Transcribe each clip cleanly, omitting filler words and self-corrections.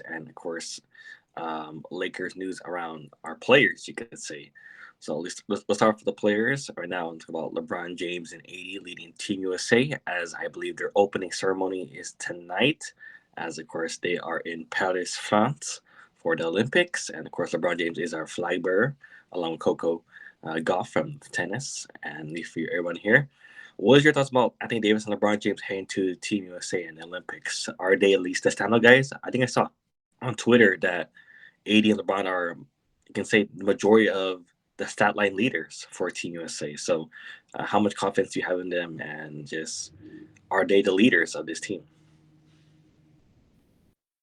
and of course, Lakers news around our players, you could say. So let's start with the players right now and talk about LeBron James and AD leading Team USA, as I believe their opening ceremony is tonight, as of course they are in Paris, France for the Olympics. And of course, LeBron James is our flag bearer along with Coco Golf from tennis. And for everyone here, what is your thoughts about Anthony Davis and LeBron James heading to Team USA in the Olympics? Are they at least the standout guys? I think I saw on Twitter that AD and LeBron are, you can say, the majority of the stat line leaders for Team USA. So, how much confidence do you have in them, and just are they the leaders of this team?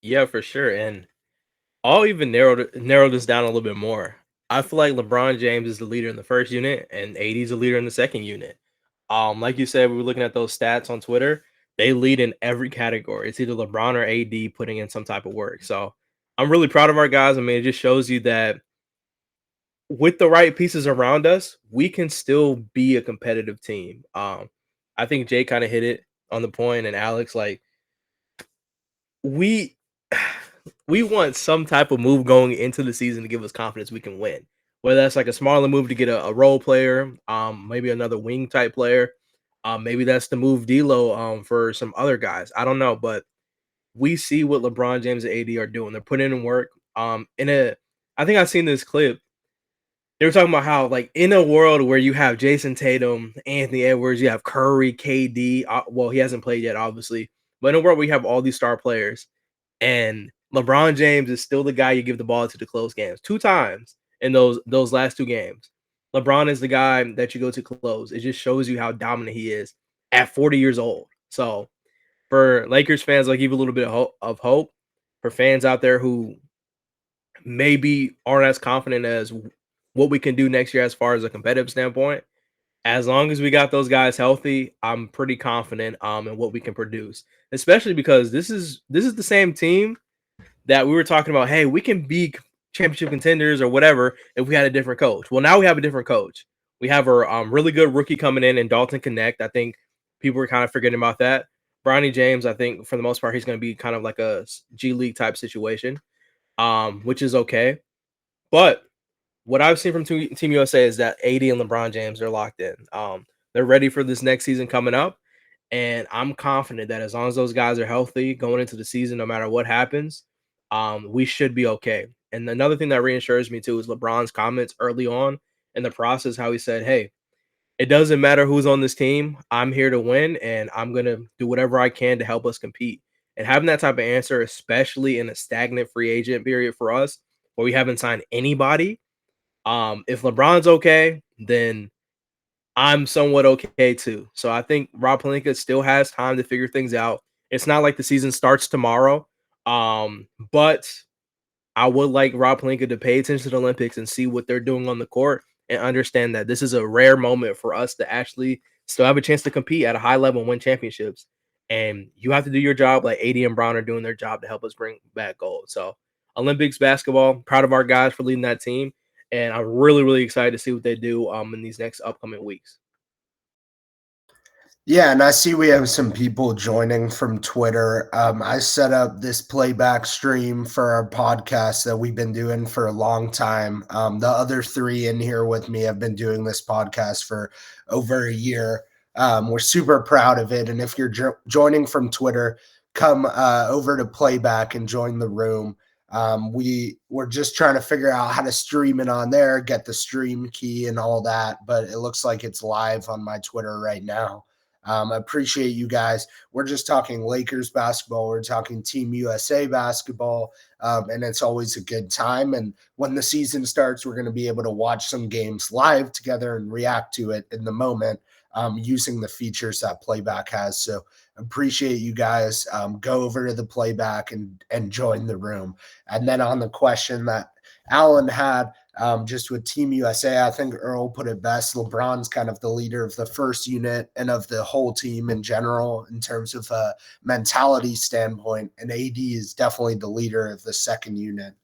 Yeah, for sure. And I'll even narrow this down a little bit more. I feel like LeBron James is the leader in the first unit, and AD is the leader in the second unit. Like you said, we were looking at those stats on Twitter. They lead in every category. It's either LeBron or AD putting in some type of work. So I'm really proud of our guys. I mean, it just shows you that with the right pieces around us, we can still be a competitive team. I think Jay kind of hit it on the point, and Alex, like we we want some type of move going into the season to give us confidence we can win. Whether that's like a smaller move to get a role player, maybe another wing type player, maybe that's the move D'Lo for some other guys. I don't know, but we see what LeBron James and AD are doing. They're putting in work. I think I've seen this clip. They were talking about how, like, in a world where you have Jason Tatum, Anthony Edwards, you have Curry, KD. Well, he hasn't played yet, obviously, but in a world where you have all these star players, and LeBron James is still the guy you give the ball to close games. 2 times in those last 2 games. LeBron is the guy that you go to close. It just shows you how dominant he is at 40 years old. So, for Lakers fans, like, give a little bit of hope. For fans out there who maybe aren't as confident as what we can do next year as far as a competitive standpoint, as long as we got those guys healthy, I'm pretty confident in what we can produce. Especially because this is the same team that we were talking about. Hey, we can be championship contenders or whatever if we had a different coach. Well, now we have a different coach. We have a really good rookie coming in Dalton Connect. I think people were kind of forgetting about that. Bronny James, I think for the most part, he's going to be kind of like a G League type situation, which is okay. But what I've seen from Team USA is that AD and LeBron James are locked in. They're ready for this next season coming up, and I'm confident that as long as those guys are healthy going into the season, no matter what happens, we should be okay. And another thing that reassures me too is LeBron's comments early on in the process, how he said, "Hey, it doesn't matter who's on this team. I'm here to win, and I'm gonna do whatever I can to help us compete." And having that type of answer, especially in a stagnant free agent period for us, where we haven't signed anybody, if LeBron's okay, then I'm somewhat okay too. So I think Rob Pelinka still has time to figure things out. It's not like the season starts tomorrow. But I would like Rob Pelinka to pay attention to the Olympics and see what they're doing on the court and understand that this is a rare moment for us to actually still have a chance to compete at a high level and win championships. And you have to do your job like AD and Brown are doing their job to help us bring back gold. So Olympics basketball, proud of our guys for leading that team. And I'm really, really excited to see what they do in these next upcoming weeks. Yeah, and I see we have some people joining from Twitter. I set up this playback stream for our podcast that we've been doing for a long time. The other 3 in here with me have been doing this podcast for over a year. We're super proud of it. And if you're joining from Twitter, come over to playback and join the room. We're just trying to figure out how to stream it on there, get the stream key and all that. But it looks like it's live on my Twitter right now. I appreciate you guys. We're just talking Lakers basketball. We're talking Team USA basketball, and it's always a good time. And when the season starts, we're going to be able to watch some games live together and react to it in the moment using the features that Playback has. So appreciate you guys. Go over to the Playback and join the room. And then on the question that Allan had, just with Team USA, I think Earl put it best. LeBron's kind of the leader of the first unit and of the whole team in general in terms of a mentality standpoint. And AD is definitely the leader of the second unit.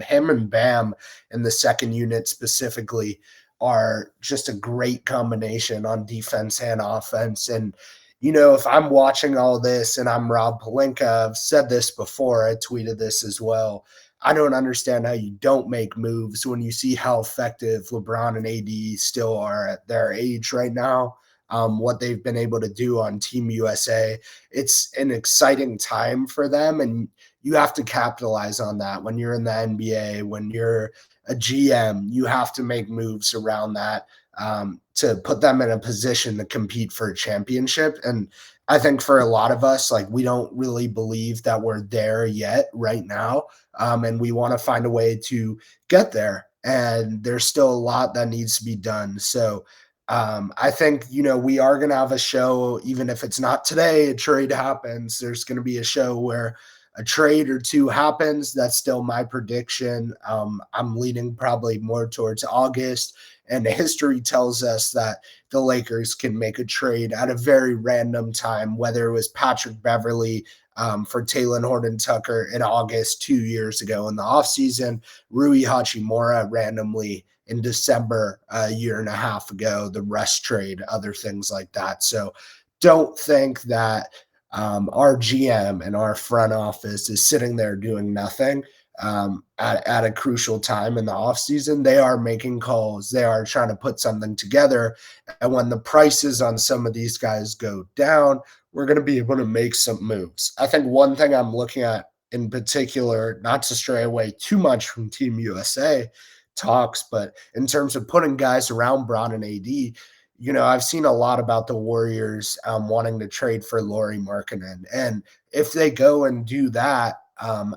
Him and Bam in the second unit specifically are just a great combination on defense and offense. And if I'm watching all this and I'm Rob Pelinka, I've said this before, I tweeted this as well. I don't understand how you don't make moves when you see how effective LeBron and AD still are at their age right now. What they've been able to do on Team USA. It's an exciting time for them, and you have to capitalize on that when you're in the NBA, when you're a GM. You have to make moves around that to put them in a position to compete for a championship. And I think for a lot of us, like, we don't really believe that we're there yet right now. And we want to find a way to get there. And there's still a lot that needs to be done. So I think, we are going to have a show, even if it's not today, a trade happens. There's going to be a show where a trade or two happens. That's still my prediction. I'm leaning probably more towards August. And history tells us that the Lakers can make a trade at a very random time, whether it was Patrick Beverley for Talen Horton-Tucker in August 2 years ago in the offseason, Rui Hachimura randomly in December a year and a half ago, the Russ trade, other things like that. So don't think that our GM and our front office is sitting there doing nothing at a crucial time in the offseason. They are making calls. They are trying to put something together. And when the prices on some of these guys go down, we're going to be able to make some moves. I think one thing I'm looking at in particular, not to stray away too much from Team USA talks, but in terms of putting guys around Bron and AD, I've seen a lot about the Warriors wanting to trade for Lauri Markkanen. And if they go and do that,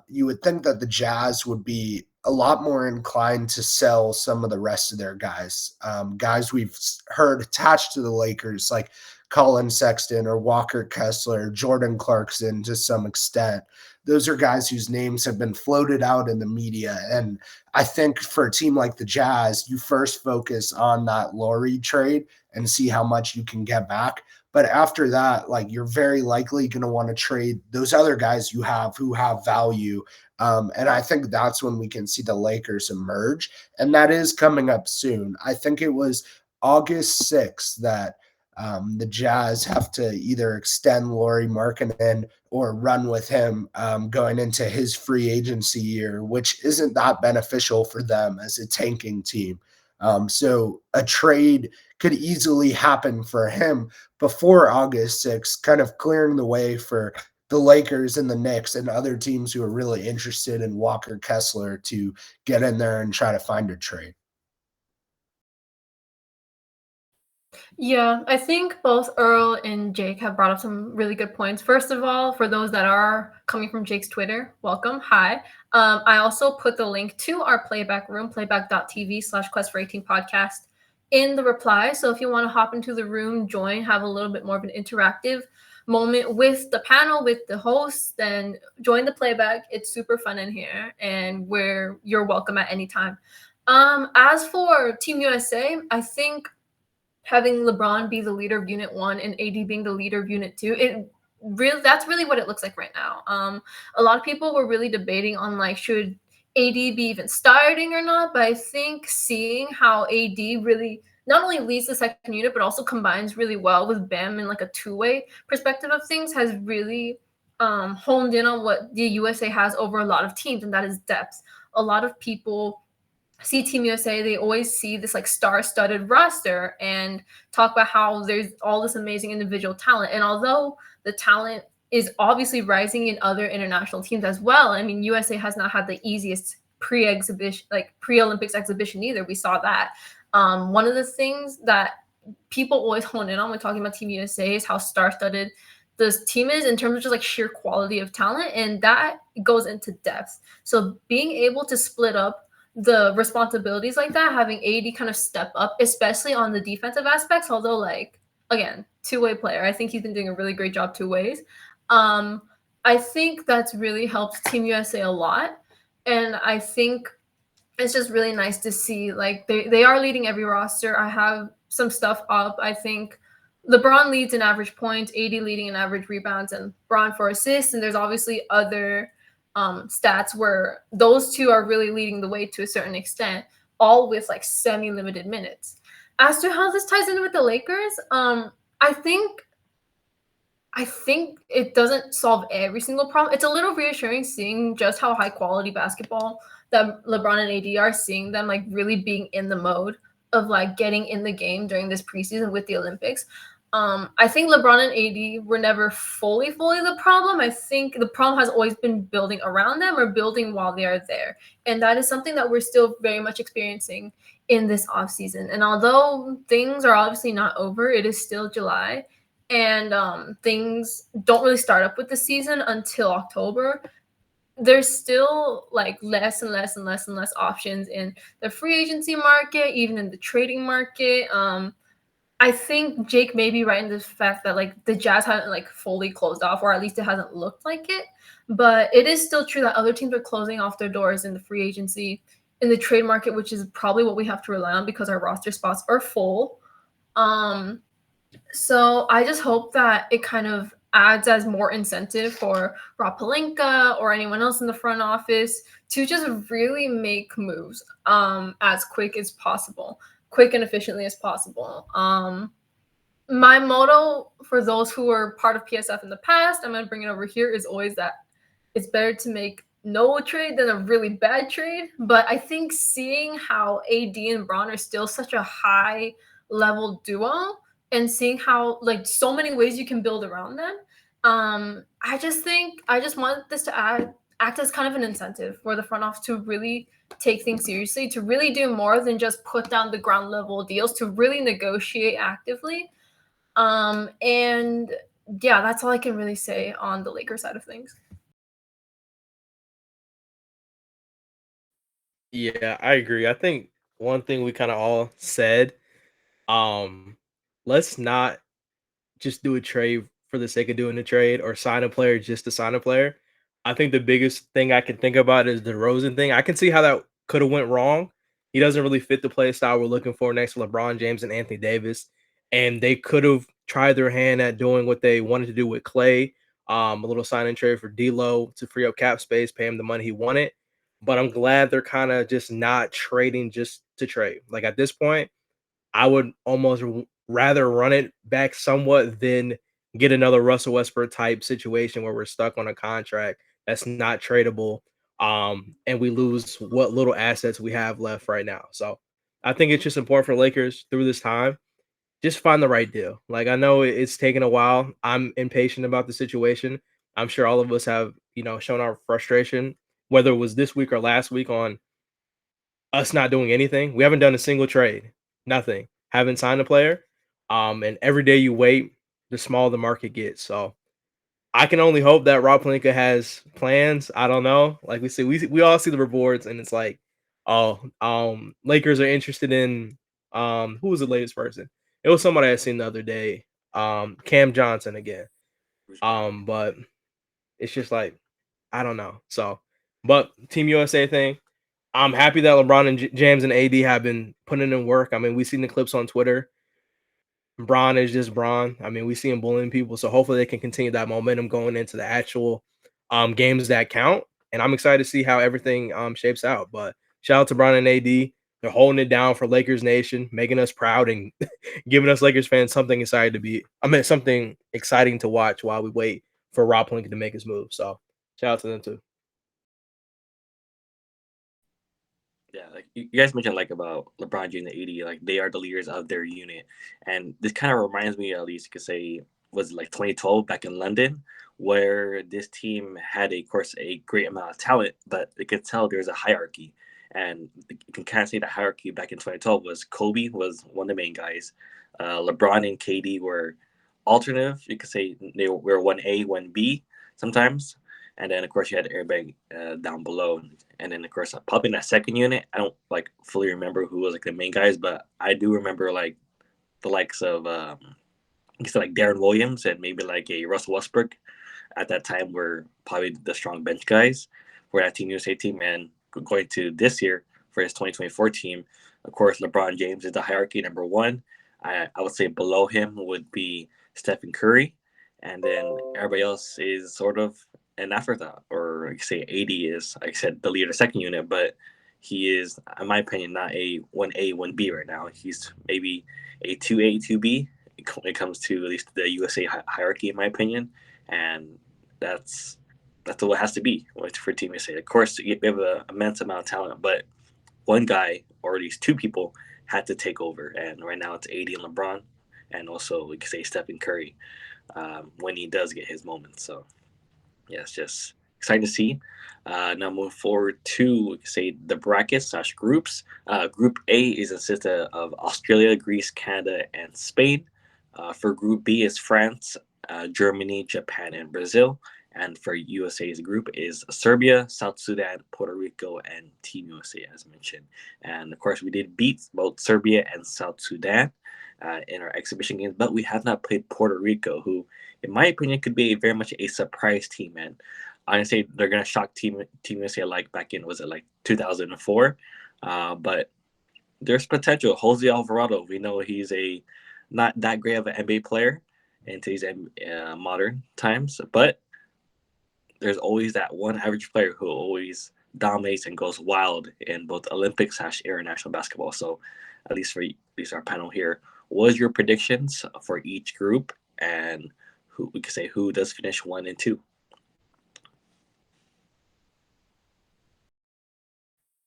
you would think that the Jazz would be a lot more inclined to sell some of the rest of their guys. Guys we've heard attached to the Lakers, like Colin Sexton or Walker Kessler, Jordan Clarkson to some extent. Those are guys whose names have been floated out in the media. And I think for a team like the Jazz, you first focus on that Lauri trade and see how much you can get back. But after that, like, you're very likely going to want to trade those other guys you have who have value. And I think that's when we can see the Lakers emerge. And that is coming up soon. I think it was August 6th that the Jazz have to either extend Lauri Markkanen or run with him going into his free agency year, which isn't that beneficial for them as a tanking team. So a trade could easily happen for him before August 6th, kind of clearing the way for the Lakers and the Knicks and other teams who are really interested in Walker Kessler to get in there and try to find a trade. Yeah, I think both Earl and Jake have brought up some really good points. First of all, for those that are coming from Jake's Twitter, welcome. Hi. I also put the link to our playback room, playback.tv/Quest for 18 podcast in the reply. So if you want to hop into the room, join, have a little bit more of an interactive moment with the panel, with the hosts, then join the playback. It's super fun in here, and you're welcome at any time. As for Team USA, I think having LeBron be the leader of Unit 1 and AD being the leader of Unit 2, that's really what it looks like right now. A lot of people were really debating on, like, should AD be even starting or not, but I think seeing how AD really not only leads the second unit, but also combines really well with Bam in like a two-way perspective of things has really honed in on what the USA has over a lot of teams, and that is depth. A lot of people see Team USA, they always see this like star-studded roster and talk about how there's all this amazing individual talent. And although the talent is obviously rising in other international teams as well, I mean, USA has not had the easiest pre-Olympics exhibition either. We saw that. One of the things that people always hone in on when talking about Team USA is how star-studded this team is in terms of just like sheer quality of talent, and that goes into depth. So being able to split up the responsibilities like that, having AD kind of step up, especially on the defensive aspects, although, like, again, two-way player, I think he's been doing a really great job two ways. I think that's really helped Team USA a lot, and I think it's just really nice to see, like, they are leading every roster. I have some stuff up. I think LeBron leads in average points, AD leading in average rebounds, and Bron for assists, and there's obviously other stats where those two are really leading the way to a certain extent, all with like semi-limited minutes. As to how this ties in with the Lakers, I think I think it doesn't solve every single problem. It's a little reassuring seeing just how high quality basketball that LeBron and AD are, seeing them like really being in the mode of like getting in the game during this preseason with the Olympics. I think LeBron and AD were never fully the problem. I think the problem has always been building around them or building while they are there. And that is something that we're still very much experiencing in this offseason. And although things are obviously not over, it is still July, and things don't really start up with the season until October. There's still like less and less options in the free agency market, even in the trading market. I think Jake may be right in the fact that like the Jazz haven't like fully closed off, or at least it hasn't looked like it. But it is still true that other teams are closing off their doors in the free agency, in the trade market, which is probably what we have to rely on because our roster spots are full. So I just hope that it kind of adds as more incentive for Rob Pelinka or anyone else in the front office to just really make moves as quick and efficiently as possible. My motto for those who were part of PSF in the past, I'm going to bring it over here, is always that it's better to make no trade than a really bad trade. But I think seeing how AD and Bron are still such a high level duo, and seeing how like so many ways you can build around them, I just want this to act as kind of an incentive for the front office to really take things seriously, to really do more than just put down the ground level deals, to really negotiate actively. And yeah, that's all I can really say on the Lakers side of things. Yeah, I agree. I think one thing we kind of all said, um, let's not just do a trade for the sake of doing a trade or sign a player just to sign a player. I think the biggest thing I can think about is the Rosen thing. I can see how that could have went wrong. He doesn't really fit the play style we're looking for next to LeBron James and Anthony Davis. And they could have tried their hand at doing what they wanted to do with Clay, a little sign and trade for D'Lo to free up cap space, pay him the money he wanted. But I'm glad they're kind of just not trading just to trade. Like at this point, I would almost rather run it back somewhat than get another Russell Westbrook type situation where we're stuck on a contract that's not tradable, and we lose what little assets we have left right now. So I think it's just important for Lakers through this time, just find the right deal. Like I know it's taken a while. I'm impatient about the situation. I'm sure all of us have, shown our frustration, whether it was this week or last week, on us not doing anything. We haven't done a single trade, nothing. Haven't signed a player. And every day you wait, the smaller the market gets. So I can only hope that Rob Pelinka has plans. I don't know. Like we see, we all see the rewards, and it's like, oh, Lakers are interested in who was the latest person? It was somebody I seen the other day. Cam Johnson again. But it's just like, I don't know. So, but Team USA thing, I'm happy that LeBron and James and AD have been putting in work. I mean, we've seen the clips on Twitter. Bron is just Bron. I mean, we see him bullying people, so hopefully they can continue that momentum going into the actual games that count. And I'm excited to see how everything shapes out. But shout out to Bron and AD. They're holding it down for Lakers Nation, making us proud and giving us Lakers fans something excited to be. Something exciting to watch while we wait for Rob Pelinka to make his move. So shout out to them too. Yeah, like you guys mentioned, like about LeBron James and AD, like they are the leaders of their unit, and this kind of reminds me, at least you could say, was like 2012 back in London, where this team had, of course, a great amount of talent, but you could tell there's a hierarchy, and you can kind of say the hierarchy back in 2012 was Kobe was one of the main guys, LeBron and KD were alternative. You could say they were 1A, 1B sometimes, and then of course you had everybody down below. And then, of course, probably in that second unit, I don't like fully remember who was like the main guys, but I do remember like the likes of, like Darren Williams and maybe like a Russell Westbrook at that time were probably the strong bench guys for that Team USA team. And going to this year for his 2024 team, of course, LeBron James is the hierarchy number one. I would say below him would be Stephen Curry, and then everybody else is sort of an afterthought, or like say AD is, like I said, the leader of the second unit, but he is, in my opinion, not a 1A, 1B right now. He's maybe a 2A, 2B. when it comes to at least the USA hierarchy, in my opinion, and that's that's what it has to be for Team USA. Of course, we have an immense amount of talent, but one guy or at least two people had to take over, and right now it's AD and LeBron, and also we could say Stephen Curry when he does get his moments. So yeah, it's just exciting to see. Now moving forward to say the brackets slash groups. Group A is consisted of Australia, Greece, Canada, and Spain. For Group B is France, Germany, Japan, and Brazil. And for USA's group is Serbia, South Sudan, Puerto Rico, and Team USA, as mentioned. And of course, we did beat both Serbia and South Sudan in our exhibition games, but we have not played Puerto Rico, who, in my opinion, could be very much a surprise team. And I say they're gonna shock Team USA like back in, was it like 2004? But there's potential. Jose Alvarado, we know he's a not that great of an NBA player in today's modern times, but there's always that one average player who always dominates and goes wild in both Olympic / international basketball. So, at least our panel here, what is your predictions for each group, and who we could say who does finish 1 and 2?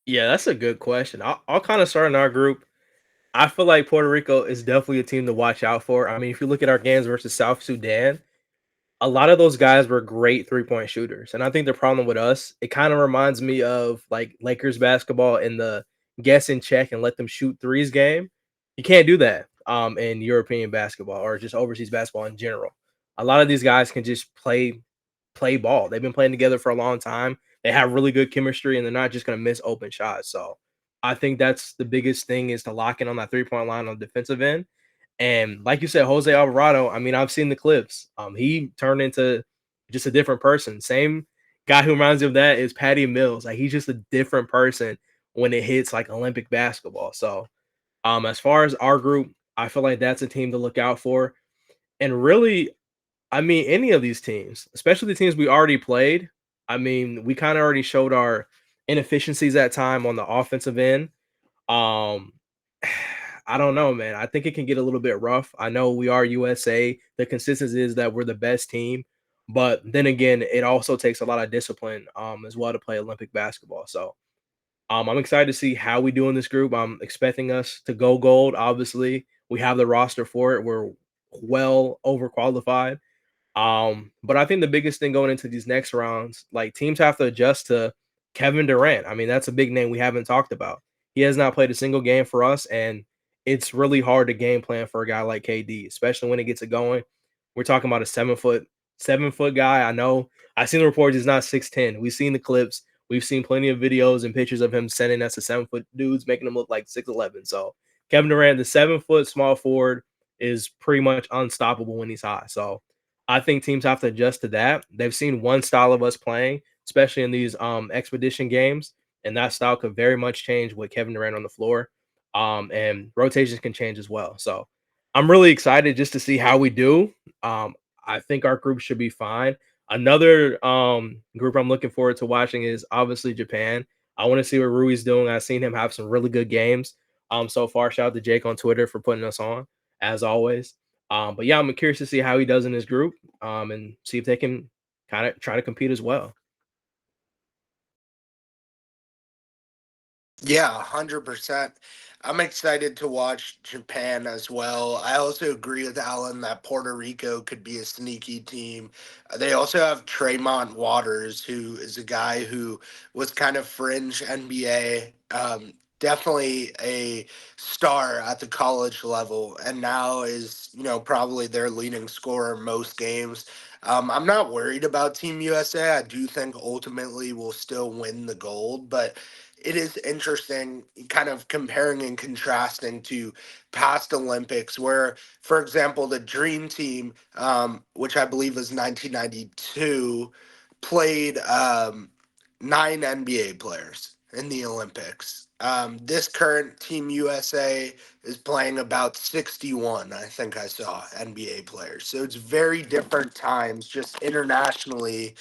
Yeah, that's a good question. I'll kind of start in our group. I feel like Puerto Rico is definitely a team to watch out for. I mean, if you look at our games versus South Sudan, a lot of those guys were great 3-point shooters. And I think the problem with us, it kind of reminds me of like Lakers basketball in the guess and check and let them shoot threes game. You can't do that in European basketball or just overseas basketball in general. A lot of these guys can just play ball. They've been playing together for a long time. They have really good chemistry and they're not just going to miss open shots. So I think that's the biggest thing, is to lock in on that 3-point line on the defensive end. And like you said, Jose Alvarado, I mean, I've seen the clips. He turned into just a different person. Same guy who reminds me of that is Patty Mills. Like, he's just a different person when it hits like Olympic basketball. So as far as our group, I feel like that's a team to look out for. And really, I mean, any of these teams, especially the teams we already played, I mean, we kind of already showed our inefficiencies at time on the offensive end. Um, I don't know, man. I think it can get a little bit rough. I know we are USA. The consistency is that we're the best team, but then again, it also takes a lot of discipline as well to play Olympic basketball. So I'm excited to see how we do in this group. I'm expecting us to go gold. Obviously, we have the roster for it. We're well overqualified. But I think the biggest thing going into these next rounds, like, teams have to adjust to Kevin Durant. I mean, that's a big name we haven't talked about. He has not played a single game for us, and it's really hard to game plan for a guy like KD, especially when it gets it going. We're talking about a 7-foot guy. I know I've seen the reports he's not 6'10. We've seen the clips. We've seen plenty of videos and pictures of him sending us a 7-foot dudes, making him look like 6'11. So Kevin Durant, the 7-foot small forward, is pretty much unstoppable when he's high. So I think teams have to adjust to that. They've seen one style of us playing, especially in these expedition games, and that style could very much change with Kevin Durant on the floor. And rotations can change as well. So I'm really excited just to see how we do. I think our group should be fine. Another group I'm looking forward to watching is obviously Japan. I want to see what Rui's doing. I've seen him have some really good games so far. Shout out to Jake on Twitter for putting us on, as always. But yeah, I'm curious to see how he does in his group and see if they can kind of try to compete as well. Yeah, 100%. I'm excited to watch Japan as well. I also agree with Allan that Puerto Rico could be a sneaky team. They also have Tremont Waters, who is a guy who was kind of fringe NBA, definitely a star at the college level, and now is, probably their leading scorer most games. I'm not worried about Team USA. I do think ultimately we'll still win the gold, but it is interesting kind of comparing and contrasting to past Olympics where, for example, the Dream Team, which I believe was 1992, played 9 NBA players. in the Olympics. This current Team USA is playing about 61, I think I saw, NBA players. So it's very different times just internationally.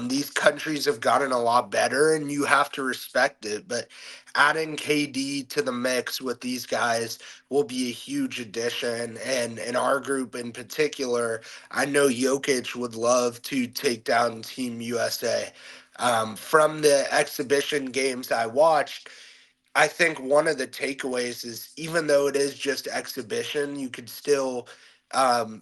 These countries have gotten a lot better, and you have to respect it. But adding KD to the mix with these guys will be a huge addition. And in our group in particular, I know Jokic would love to take down Team USA. From the exhibition games I watched, I think one of the takeaways is even though it is just exhibition, you could still um,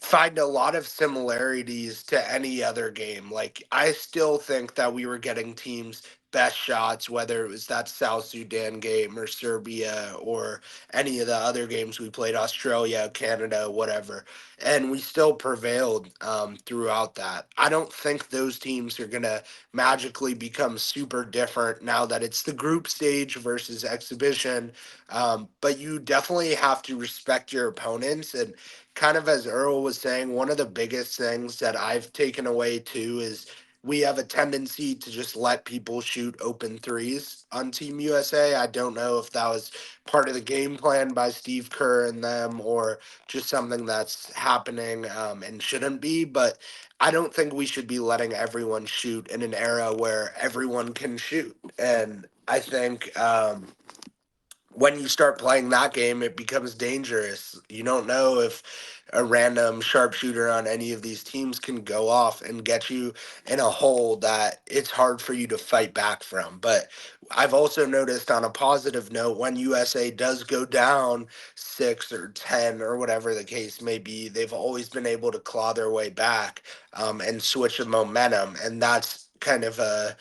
find a lot of similarities to any other game. Like, I still think that we were getting teams' best shots, whether it was that South Sudan game or Serbia or any of the other games we played, Australia, Canada, whatever. And we still prevailed throughout that. I don't think those teams are going to magically become super different now that it's the group stage versus exhibition. But you definitely have to respect your opponents. And kind of as Earl was saying, one of the biggest things that I've taken away too is we have a tendency to just let people shoot open threes on Team USA. I don't know if that was part of the game plan by Steve Kerr and them or just something that's happening and shouldn't be. But I don't think we should be letting everyone shoot in an era where everyone can shoot. And I think when you start playing that game, it becomes dangerous. You don't know if a random sharpshooter on any of these teams can go off and get you in a hole that it's hard for you to fight back from. But I've also noticed on a positive note, when USA does go down 6 or 10 or whatever the case may be, they've always been able to claw their way back and switch the momentum. And that's kind of a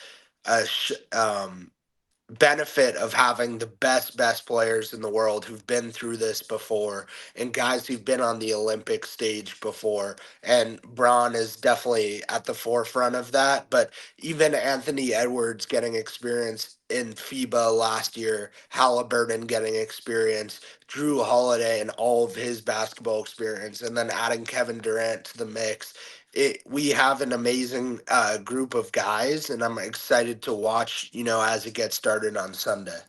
benefit of having the best players in the world who've been through this before and guys who've been on the Olympic stage before. And Braun is definitely at the forefront of that. But even Anthony Edwards getting experience in FIBA last year, Halliburton getting experience, Drew Holiday and all of his basketball experience, and then adding Kevin Durant to the mix, we have an amazing group of guys, and I'm excited to watch, as it gets started on Sunday.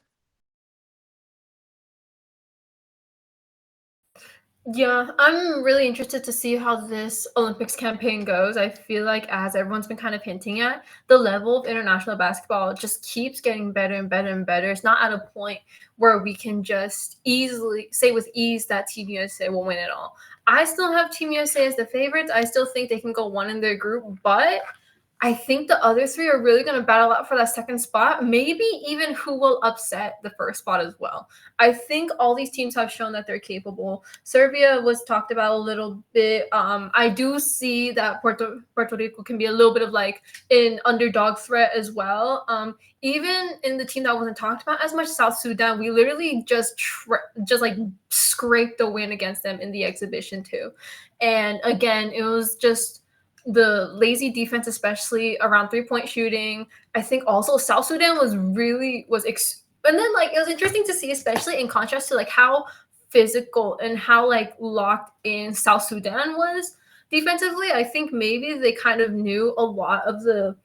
Yeah, I'm really interested to see how this Olympics campaign goes. I feel like, as everyone's been kind of hinting at, the level of international basketball just keeps getting better and better and better. It's not at a point where we can just easily say with ease that Team USA will win it all. I still have Team USA as the favorites. I still think they can go one in their group, but I think the other three are really going to battle out for that second spot, maybe even who will upset the first spot as well. I think all these teams have shown that they're capable. Serbia was talked about a little bit. I do see that Puerto Rico can be a little bit of like an underdog threat as well. Even in the team that wasn't talked about as much, South Sudan, we literally just like scraped the win against them in the exhibition too. And again, it was just the lazy defense, especially around 3-point shooting. I think also South Sudan and then like it was interesting to see, especially in contrast to like how physical and how like locked in South Sudan was defensively. I think maybe they kind of knew a lot of the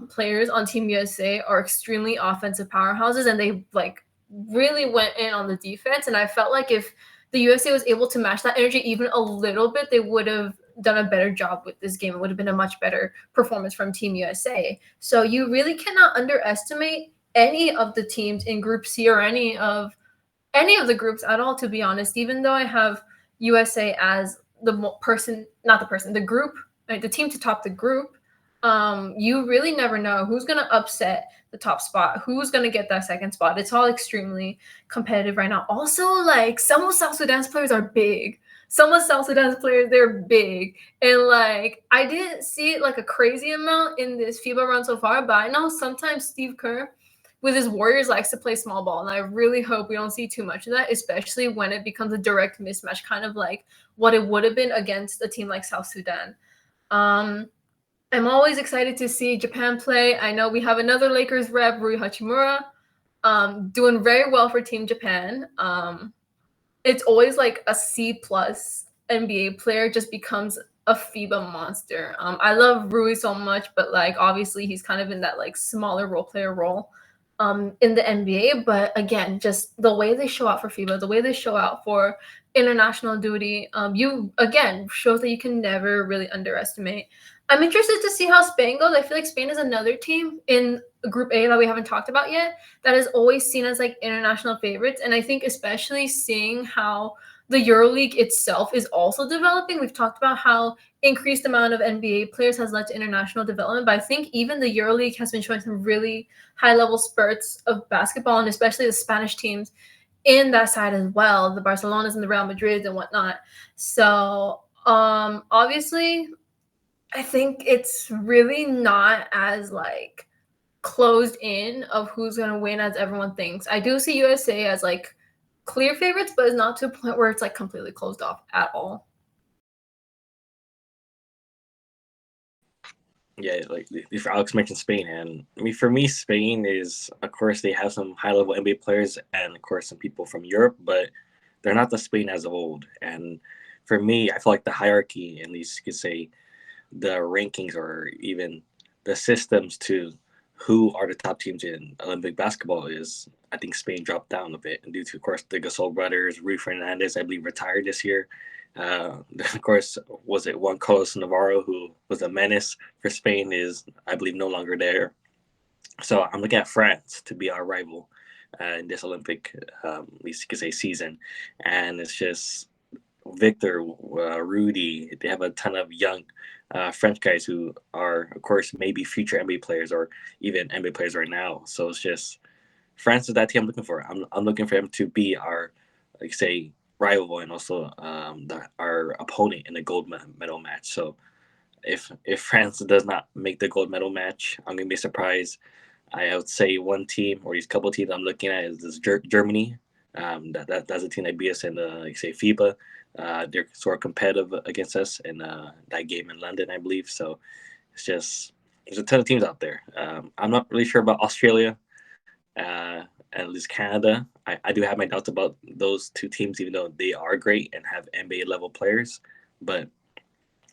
players on Team USA are extremely offensive powerhouses, and they like really went in on the defense. And I felt like if the USA was able to match that energy even a little bit, they would have done a better job with this game. It would have been a much better performance from Team USA. So you really cannot underestimate any of the teams in Group C or any of the groups at all, to be honest. Even though I have USA as the group, right, the team to top the group, you really never know who's going to upset the top spot, who's going to get that second spot. It's all extremely competitive right now. Also, like, some of South Sudan's players are big. They're big. And like, I didn't see it like a crazy amount in this FIBA run so far, but I know sometimes Steve Kerr with his Warriors likes to play small ball. And I really hope we don't see too much of that, especially when it becomes a direct mismatch, kind of like what it would have been against a team like South Sudan. I'm always excited to see Japan play. I know we have another Lakers rep, Rui Hachimura, doing very well for Team Japan. It's always like a C+ NBA player just becomes a FIBA monster. I love Rui so much, but like obviously he's kind of in that like smaller role player role. in the NBA. But again, just the way they show out for FIBA, the way they show out for international duty, you again shows that you can never really underestimate. I'm interested to see how Spain goes. I feel like Spain is another team in Group A that we haven't talked about yet that is always seen as like international favorites. And I think especially seeing how the EuroLeague itself is also developing. We've talked about how increased amount of NBA players has led to international development, but I think even the EuroLeague has been showing some really high level spurts of basketball, and especially the Spanish teams in that side as well, the Barcelonas and the Real Madrids and whatnot. So obviously I think it's really not as like closed in of who's gonna win as everyone thinks. I do see USA as like clear favorites, but it's not to a point where it's like completely closed off at all. Yeah, like Alex mentioned Spain, and I mean for me, Spain is, of course, they have some high level NBA players, and of course some people from Europe, but they're not the Spain as of old. And for me, I feel like the hierarchy, at least you could say, the rankings or even the systems to who are the top teams in Olympic basketball is, I think Spain dropped down a bit, and due to, of course, the Gasol brothers, Rui Fernandez, I believe, retired this year. Of course, was it Juan Carlos Navarro, who was a menace for Spain, is, I believe, no longer there. So I'm looking at France to be our rival in this Olympic, at least you could say, season. And it's just Victor, Rudy. They have a ton of young French guys who are, of course, maybe future NBA players or even NBA players right now. So it's just France is that team I'm looking for. I'm looking for them to be our, like say, rival and also our opponent in the gold medal match. So if France does not make the gold medal match, I'm gonna be surprised. I would say one team or these couple teams I'm looking at is Germany. That's a team that beat us in the, like say, FIBA. They're sort of competitive against us in that game in London, I believe. So it's just there's a ton of teams out there. I'm not really sure about Australia, and at least Canada. I do have my doubts about those two teams, even though they are great and have NBA level players. But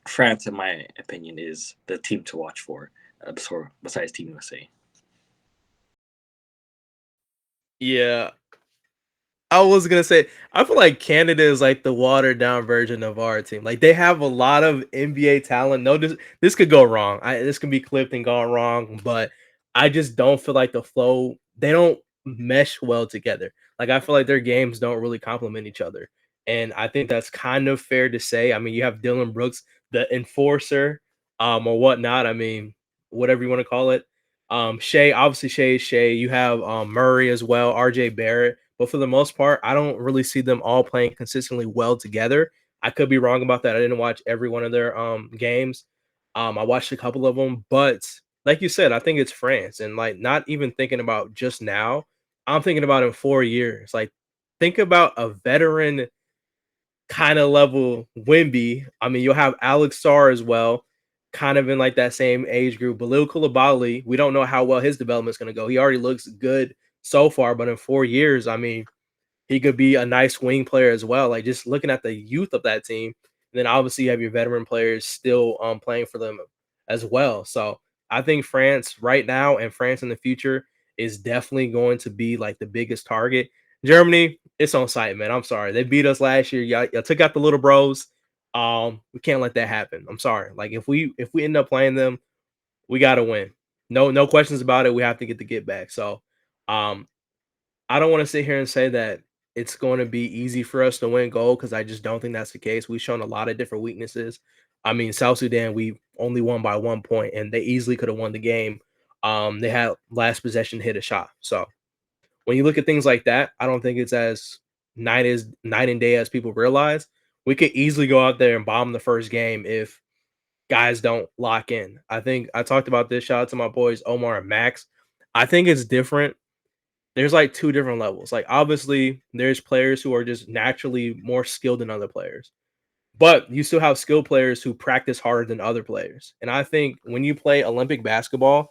France, in my opinion, is the team to watch for, besides Team USA. Yeah, I was gonna say, I feel like Canada is like the watered down version of our team. Like they have a lot of NBA talent. No, this could go wrong. This can be clipped and gone wrong, but I just don't feel like the flow. They don't mesh well together. Like I feel like their games don't really complement each other, and I think that's kind of fair to say. I mean, you have Dylan Brooks, the enforcer, or whatnot. I mean, whatever you want to call it. Shea, obviously Shea is Shea. You have Murray as well, RJ Barrett. But for the most part, I don't really see them all playing consistently well together. I could be wrong about that. I didn't watch every one of their games. I watched a couple of them, but like you said, I think it's France. And like not even thinking about just now, I'm thinking about in 4 years. Like think about a veteran kind of level Wimby. I mean, you'll have Alex Starr as well, kind of in like that same age group. Balil Coulibaly, we don't know how well his development is going to go. He already looks good so far, but in 4 years, I mean, he could be a nice wing player as well. Like just looking at the youth of that team, and then obviously you have your veteran players still playing for them as well. So I think France right now and France in the future is definitely going to be like the biggest target. Germany, it's on site, man. I'm sorry. They beat us last year. Y'all took out the little bros. We can't let that happen. I'm sorry. Like if we end up playing them, we gotta win. No questions about it. We have to get back. So um I don't want to sit here and say that it's going to be easy for us to win gold because I just don't think that's the case. We've shown a lot of different weaknesses. I mean, South Sudan, we only won by 1 point, and they easily could have won the game. They had last possession hit a shot. So when you look at things like that, I don't think it's as night and day as people realize. We could easily go out there and bomb the first game if guys don't lock in. I think I talked about this. Shout out to my boys Omar and Max. I think it's different. There's like two different levels. Like obviously there's players who are just naturally more skilled than other players. But you still have skilled players who practice harder than other players. And I think when you play Olympic basketball,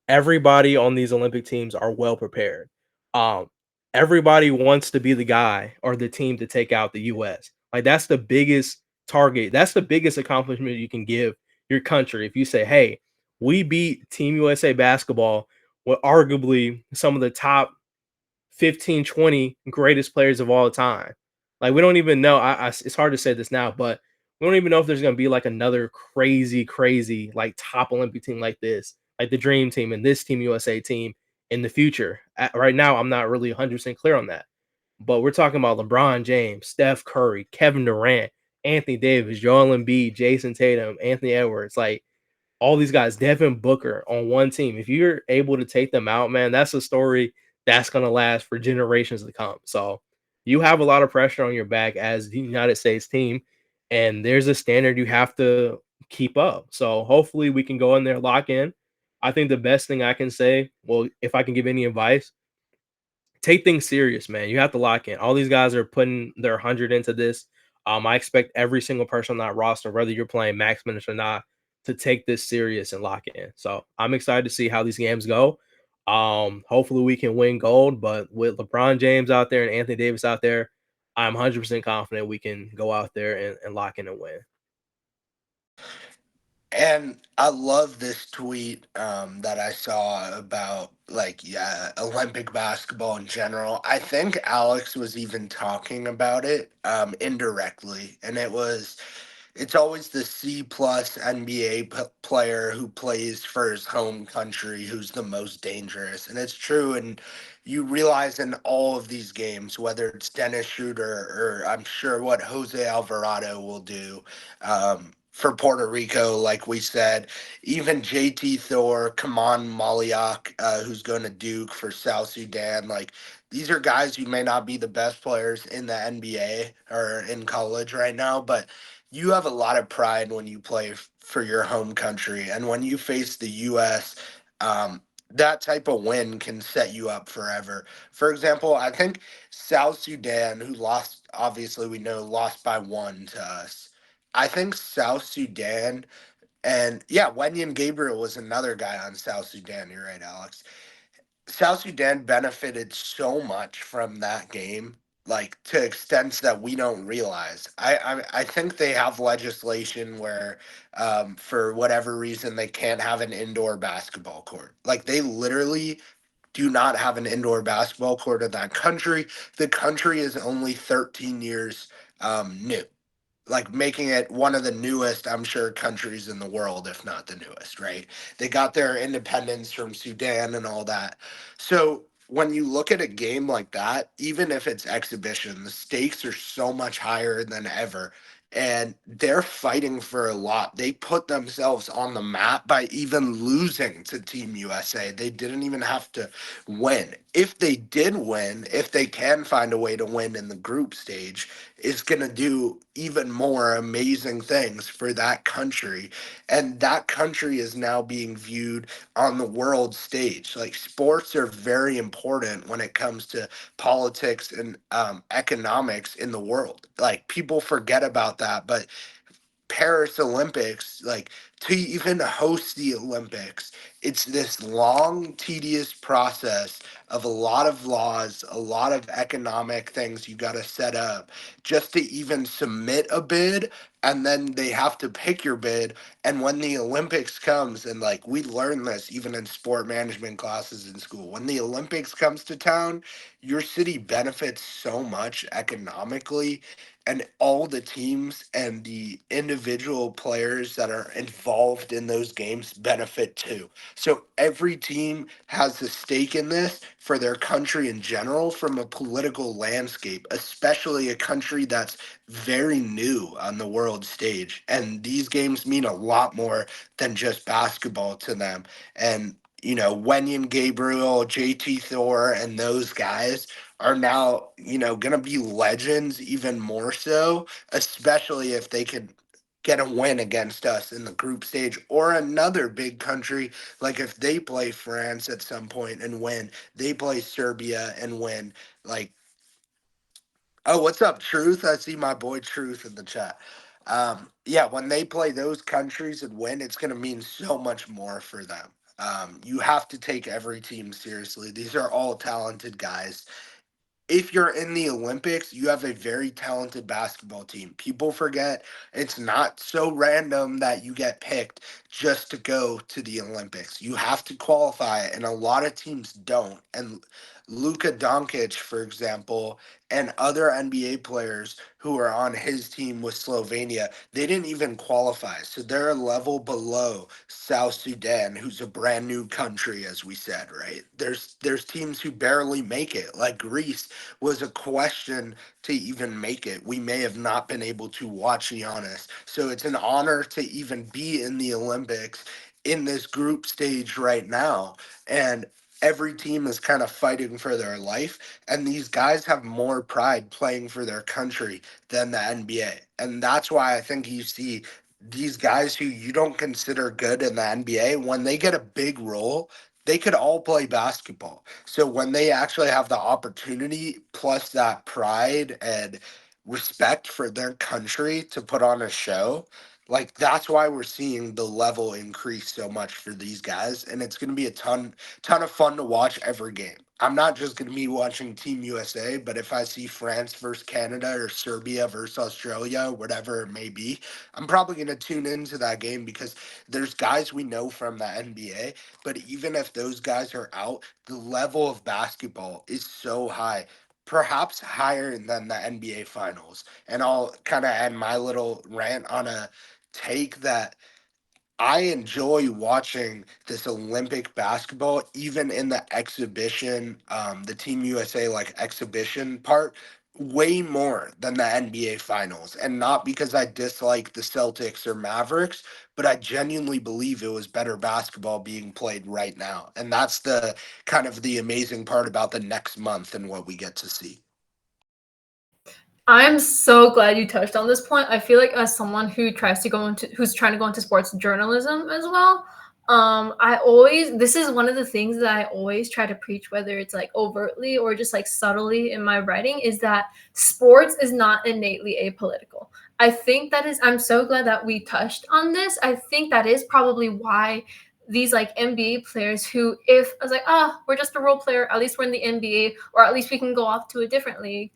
everybody on these Olympic teams are well prepared. Um, Everybody wants to be the guy or the team to take out the US. Like that's the biggest target. That's the biggest accomplishment you can give your country. If you say, "Hey, we beat Team USA basketball with arguably some of the top 15, 20 greatest players of all time. Like, we don't even know. It's hard to say this now, but we don't even know if there's going to be like another crazy, like top Olympic team like this, like the Dream Team and this Team USA team in the future. Right now, I'm not really 100% clear on that. But we're talking about LeBron James, Steph Curry, Kevin Durant, Anthony Davis, Joel Embiid, Jason Tatum, Anthony Edwards, like all these guys, Devin Booker on one team. If you're able to take them out, man, that's a story that's going to last for generations to come. So you have a lot of pressure on your back as the United States team, and there's a standard you have to keep up. So hopefully we can go in there, lock in. I think the best thing I can say, well, if I can give any advice, take things serious, man. You have to lock in. All these guys are putting their 100 into this. I expect every single person on that roster, whether you're playing max minutes or not, to take this serious and lock in. So I'm excited to see how these games go. Hopefully we can win gold, but with LeBron James out there and Anthony Davis out there, I'm 100% confident we can go out there and lock in and win. And I love this tweet that I saw about Olympic basketball in general. I think Alex was even talking about it indirectly, and it's always the C plus NBA player who plays for his home country who's the most dangerous, and it's true. And you realize in all of these games, whether it's Dennis Schroeder or I'm sure what Jose Alvarado will do. For Puerto Rico, like we said, even JT Thor, Kaman Maliak, who's going to Duke for South Sudan. Like, these are guys who may not be the best players in the NBA or in college right now, but you have a lot of pride when you play for your home country. And when you face the U.S., that type of win can set you up forever. For example, I think South Sudan, who lost, obviously we know, lost by 1 to us. I think South Sudan, and yeah, Wenyan Gabriel was another guy on South Sudan. You're right, Alex. South Sudan benefited so much from that game, like to extents that we don't realize. I think they have legislation where, for whatever reason, they can't have an indoor basketball court. Like, they literally do not have an indoor basketball court in that country. The country is only 13 years new, like making it one of the newest, I'm sure, countries in the world, if not the newest, right? They got their independence from Sudan and all that. So when you look at a game like that, even if it's exhibition, the stakes are so much higher than ever. And they're fighting for a lot. They put themselves on the map by even losing to Team USA. They didn't even have to win. If they did win, if they can find a way to win in the group stage, is going to do even more amazing things for that country. And that country is now being viewed on the world stage. Like, sports are very important when it comes to politics and economics in the world. Like, people forget about that, but Paris Olympics, like, to even host the Olympics, it's this long, tedious process of a lot of laws, a lot of economic things you got to set up just to even submit a bid. And then they have to pick your bid. And when the Olympics comes, and like we learn this even in sport management classes in school, when the Olympics comes to town, your city benefits so much economically, and all the teams and the individual players that are involved in those games benefit too. So every team has a stake in this for their country in general from a political landscape, especially a country that's very new on the world stage. And these games mean a lot more than just basketball to them. And Wenyan Gabriel, JT Thor, and those guys are now, going to be legends even more so, especially if they could get a win against us in the group stage or another big country. Like, if they play France at some point and win, they play Serbia and win. Like, oh, what's up, Truth? I see my boy Truth in the chat. Yeah, when they play those countries and win, it's going to mean so much more for them. You have to take every team seriously. These are all talented guys. if you're in the Olympics, you have a very talented basketball team. People forget it's not so random that you get picked just to go to the Olympics. You have to qualify, and a lot of teams don't. And Luka Doncic, for example, and other NBA players who are on his team with Slovenia, they didn't even qualify. So they're a level below South Sudan, who's a brand new country, as we said, right? There's teams who barely make it, like Greece was a question to even make it. We may have not been able to watch Giannis. So it's an honor to even be in the Olympics in this group stage right now. And every team is kind of fighting for their life. And these guys have more pride playing for their country than the NBA. And that's why I think you see these guys who you don't consider good in the NBA, when they get a big role, they could all play basketball. So when they actually have the opportunity, plus that pride and respect for their country to put on a show, like that's why we're seeing the level increase so much for these guys. And it's going to be a ton of fun to watch every game. I'm not just going to be watching Team USA, but if I see France versus Canada or Serbia versus Australia, whatever it may be, I'm probably going to tune into that game because there's guys we know from the NBA. But even if those guys are out, the level of basketball is so high, perhaps higher than the NBA finals. And I'll kind of add my little rant on a take that I enjoy watching this Olympic basketball, even in the exhibition, the Team USA like exhibition part, way more than the NBA finals. And not because I dislike the Celtics or Mavericks, but I genuinely believe it was better basketball being played right now. And that's the kind of the amazing part about the next month and what we get to see. I'm so glad you touched on this point. I feel like as someone who's trying to go into sports journalism as well, this is one of the things that I always try to preach, whether it's like overtly or just like subtly in my writing, is that sports is not innately apolitical. I'm so glad that we touched on this. I think that is probably why these like NBA players who, if I was like, we're just a role player, at least we're in the NBA, or at least we can go off to a different league,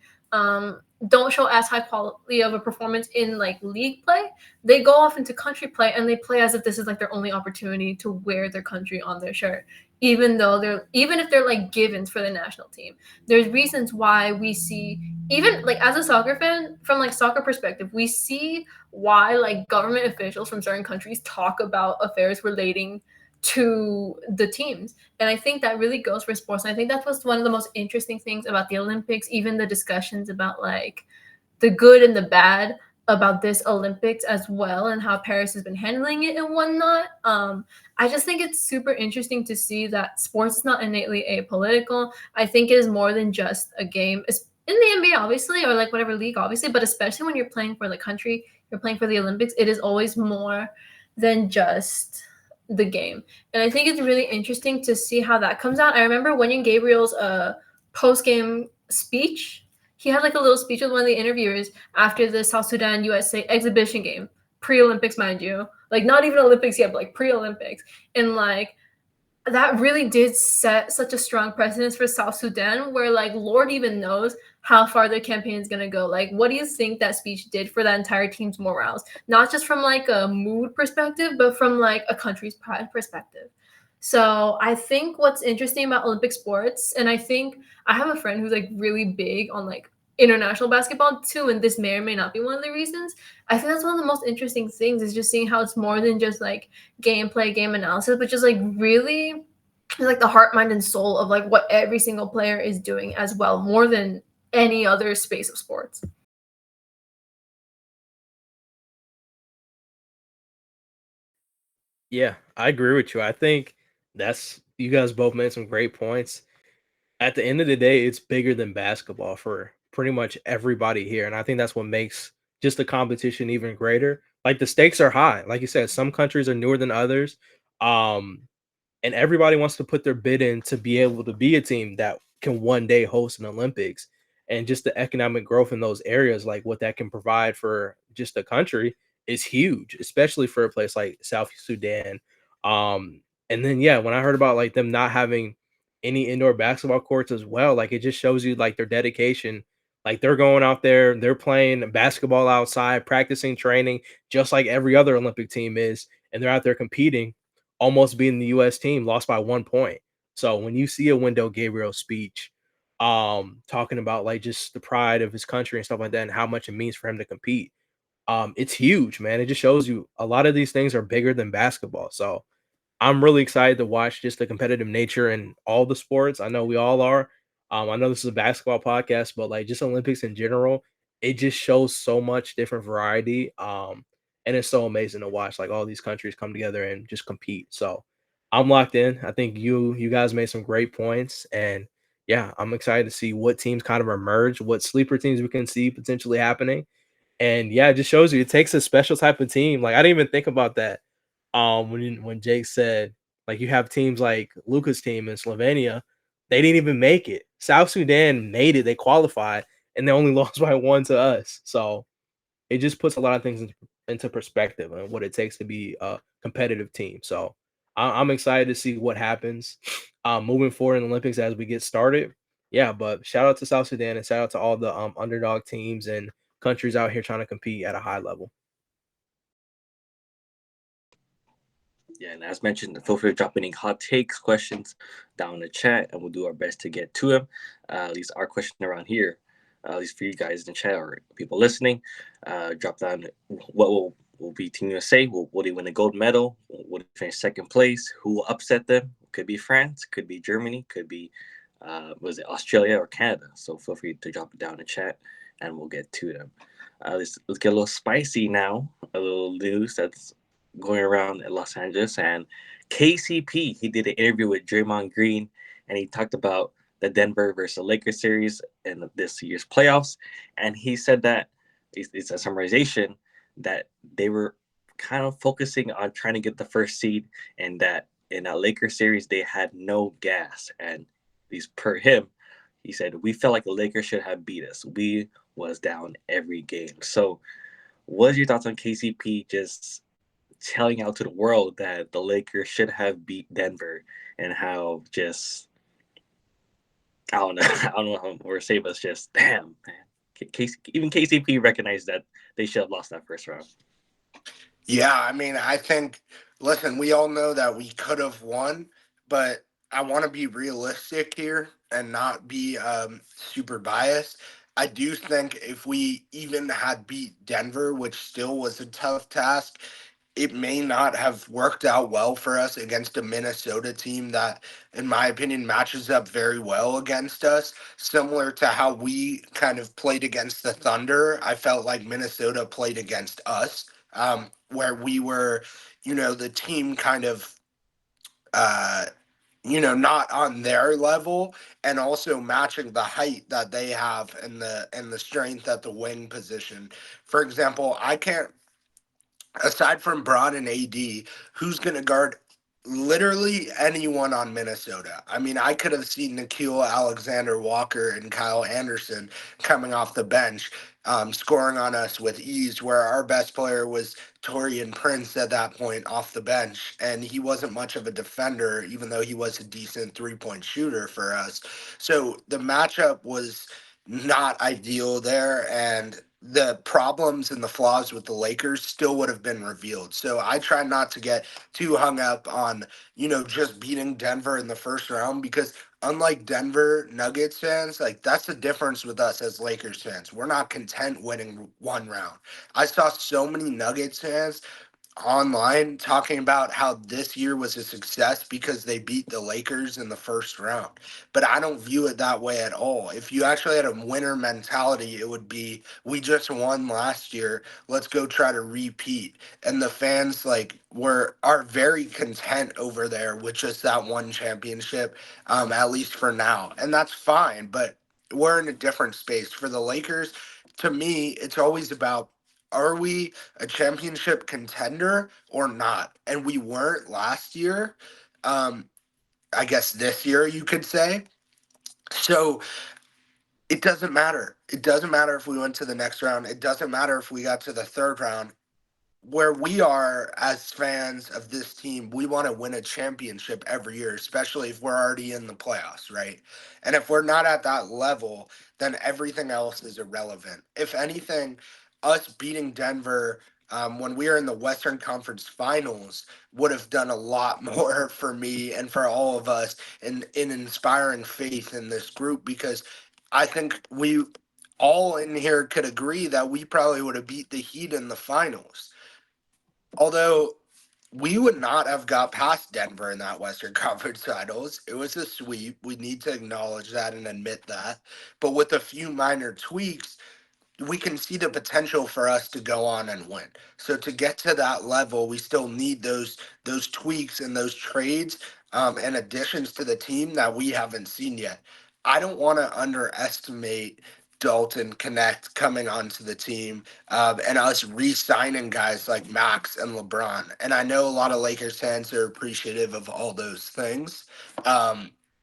don't show as high quality of a performance in like league play. They go off into country play and they play as if this is like their only opportunity to wear their country on their shirt, even if they're like givens for the national team. There's reasons why we see, even like as a soccer fan, from like soccer perspective, we see why like government officials from certain countries talk about affairs relating to the teams. And I think that really goes for sports. And I think that was one of the most interesting things about the Olympics, even the discussions about like the good and the bad about this Olympics as well, and how Paris has been handling it and whatnot. I just think it's super interesting to see that sports is not innately apolitical. I think it is more than just a game. It's in the NBA, obviously, or like whatever league, obviously, but especially when you're playing for the country, you're playing for the Olympics, it is always more than just the game. And I think it's really interesting to see how that comes out. I remember Wenyan Gabriel's post-game speech. He had like a little speech with one of the interviewers after the South Sudan USA exhibition game, pre-Olympics, mind you, like not even Olympics yet, but like pre-Olympics. And like that really did set such a strong precedence for South Sudan, where like Lord even knows how far their campaign is gonna go. Like, what do you think that speech did for that entire team's morals? Not just from like a mood perspective, but from like a country's pride perspective. So I think what's interesting about Olympic sports, and I think I have a friend who's like really big on like international basketball too, and this may or may not be one of the reasons. I think that's one of the most interesting things, is just seeing how it's more than just like gameplay, game analysis, but just like really like the heart, mind, and soul of like what every single player is doing as well, more than any other space of sports. Yeah, I agree with you. I think you guys both made some great points. At the end of the day, it's bigger than basketball for pretty much everybody here. And I think that's what makes just the competition even greater. Like the stakes are high. Like you said, some countries are newer than others. Um, and everybody wants to put their bid in to be able to be a team that can one day host an Olympics. And just the economic growth in those areas, like what that can provide for just the country, is huge, especially for a place like South Sudan. And then yeah, when I heard about like them not having any indoor basketball courts as well. Like, it just shows you like their dedication. Like, they're going out there, they're playing basketball outside, practicing, training, just like every other Olympic team is, and they're out there competing, almost beating the US team, lost by 1 point. So when you see a Wendell Gabriel speech, talking about like just the pride of his country and stuff like that and how much it means for him to compete, it's huge, man. It just shows you a lot of these things are bigger than basketball. So I'm really excited to watch just the competitive nature in all the sports. I know we all are. I know this is a basketball podcast, but like just Olympics in general, it just shows so much different variety. And it's so amazing to watch like all these countries come together and just compete. So I'm locked in. I think you guys made some great points, and yeah, I'm excited to see what teams kind of emerge, what sleeper teams we can see potentially happening. And yeah, it just shows you it takes a special type of team. Like, I didn't even think about that. When Jake said, like, you have teams like Luca's team in Slovenia, they didn't even make it. South Sudan made it, they qualified, and they only lost by 1 to us. So it just puts a lot of things into perspective and what it takes to be a competitive team. So I'm excited to see what happens moving forward in the Olympics as we get started. Yeah, but shout out to South Sudan and shout out to all the underdog teams and countries out here trying to compete at a high level. Yeah, and as mentioned, feel free to drop any hot takes, questions down in the chat, and we'll do our best to get to them. At least our question around here, at least for you guys in the chat or people listening, drop down what will be Team USA. Will they win a gold medal? Will they finish second place? Who will upset them? Could be France, could be Germany, could be was it Australia or Canada? So feel free to drop it down in the chat, and we'll get to them. Let's get a little spicy now. A little news that's going around in Los Angeles, and KCP, he did an interview with Draymond Green, and he talked about the Denver versus Lakers series in this year's playoffs, and he said that it's a summarization that they were kind of focusing on trying to get the first seed, and that in that Lakers series they had no gas, and at least per him, he said we felt like the Lakers should have beat us. We was down every game. So, what are your thoughts on KCP just telling out to the world that the Lakers should have beat Denver, and how just I don't know, I don't know how we're saying, but it's just damn, man. Even KCP recognized that they should have lost that first round. Yeah, I mean, I think, listen, we all know that we could have won, but I want to be realistic here and not be super biased. I do think if we even had beat Denver, which still was a tough task, it may not have worked out well for us against a Minnesota team that, in my opinion, matches up very well against us. Similar to how we kind of played against the Thunder, I felt like Minnesota played against us, where we were, the team kind of, uh, not on their level, and also matching the height that they have and the strength at the wing position. For example, I can't, aside from Braun and AD, who's going to guard literally anyone on Minnesota? I mean, I could have seen Nikhil Alexander Walker and Kyle Anderson coming off the bench, scoring on us with ease, where our best player was Torian Prince at that point off the bench. And he wasn't much of a defender, even though he was a decent 3-point shooter for us. So the matchup was not ideal there. And the problems and the flaws with the Lakers still would have been revealed. So I try not to get too hung up on, just beating Denver in the first round, because unlike Denver Nuggets fans, like, that's the difference with us as Lakers fans. We're not content winning one round. I saw so many Nuggets fans online talking about how this year was a success because they beat the Lakers in the first round. But I don't view it that way at all. If you actually had a winner mentality, it would be, we just won last year, let's go try to repeat. And the fans are very content over there with just that one championship, at least for now. And that's fine, but we're in a different space. For the Lakers, to me, it's always about, are we a championship contender or not? And we weren't last year. I guess this year you could say. So it doesn't matter. It doesn't matter if we went to the next round. It doesn't matter if we got to the third round. where we are as fans of this team, we want to win a championship every year, especially if we're already in the playoffs, right? And if we're not at that level, then everything else is irrelevant. If anything, us beating Denver when we were in the Western Conference Finals would have done a lot more for me and for all of us in inspiring faith in this group, because I think we all in here could agree that we probably would have beat the Heat in the finals. Although we would not have got past Denver in that Western Conference Finals. It was a sweep. We need to acknowledge that and admit that. But with a few minor tweaks, we can see the potential for us to go on and win. So to get to that level, we still need those tweaks and those trades and additions to the team that we haven't seen yet. I don't want to underestimate Dalton Connect coming onto the team and us re-signing guys like Max and LeBron. And I know a lot of Lakers fans are appreciative of all those things.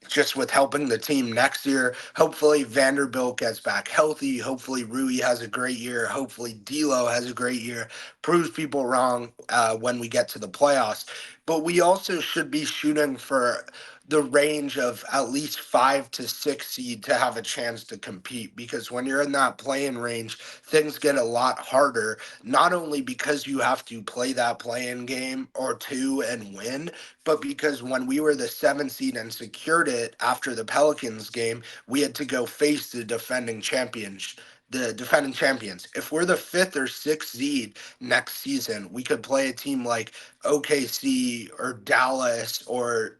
Just with helping the team next year. Hopefully Vanderbilt gets back healthy. Hopefully Rui has a great year. Hopefully D'Lo has a great year. Proves people wrong when we get to the playoffs. But we also should be shooting for the range of at least 5 to 6 seed to have a chance to compete, because when you're in that playing range, things get a lot harder, not only because you have to play that play-in game or two and win, but because when we were the 7 seed and secured it after the Pelicans game, we had to go face the defending champions. If we're the 5th or 6th seed next season, we could play a team like OKC or Dallas or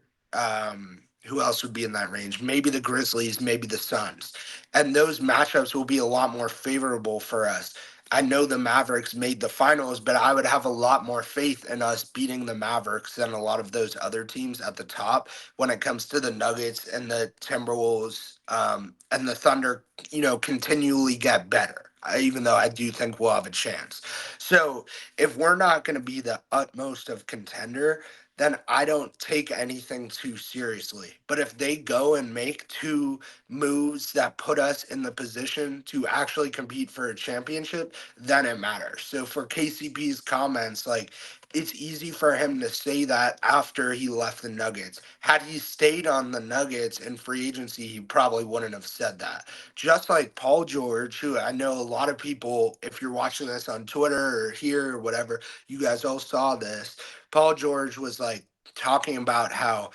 who else would be in that range? Maybe the Grizzlies, maybe the Suns. And those matchups will be a lot more favorable for us. I know the Mavericks made the finals, but I would have a lot more faith in us beating the Mavericks than a lot of those other teams at the top when it comes to the Nuggets and the Timberwolves and the Thunder, continually get better. Even though I do think we'll have a chance. So if we're not going to be the utmost of contender, then I don't take anything too seriously. But if they go and make 2 moves that put us in the position to actually compete for a championship, then it matters. So for KCP's comments, like, it's easy for him to say that after he left the Nuggets. Had he stayed on the Nuggets in free agency, he probably wouldn't have said that. Just like Paul George, who I know a lot of people, if you're watching this on Twitter or here or whatever, you guys all saw this. Paul George was like talking about how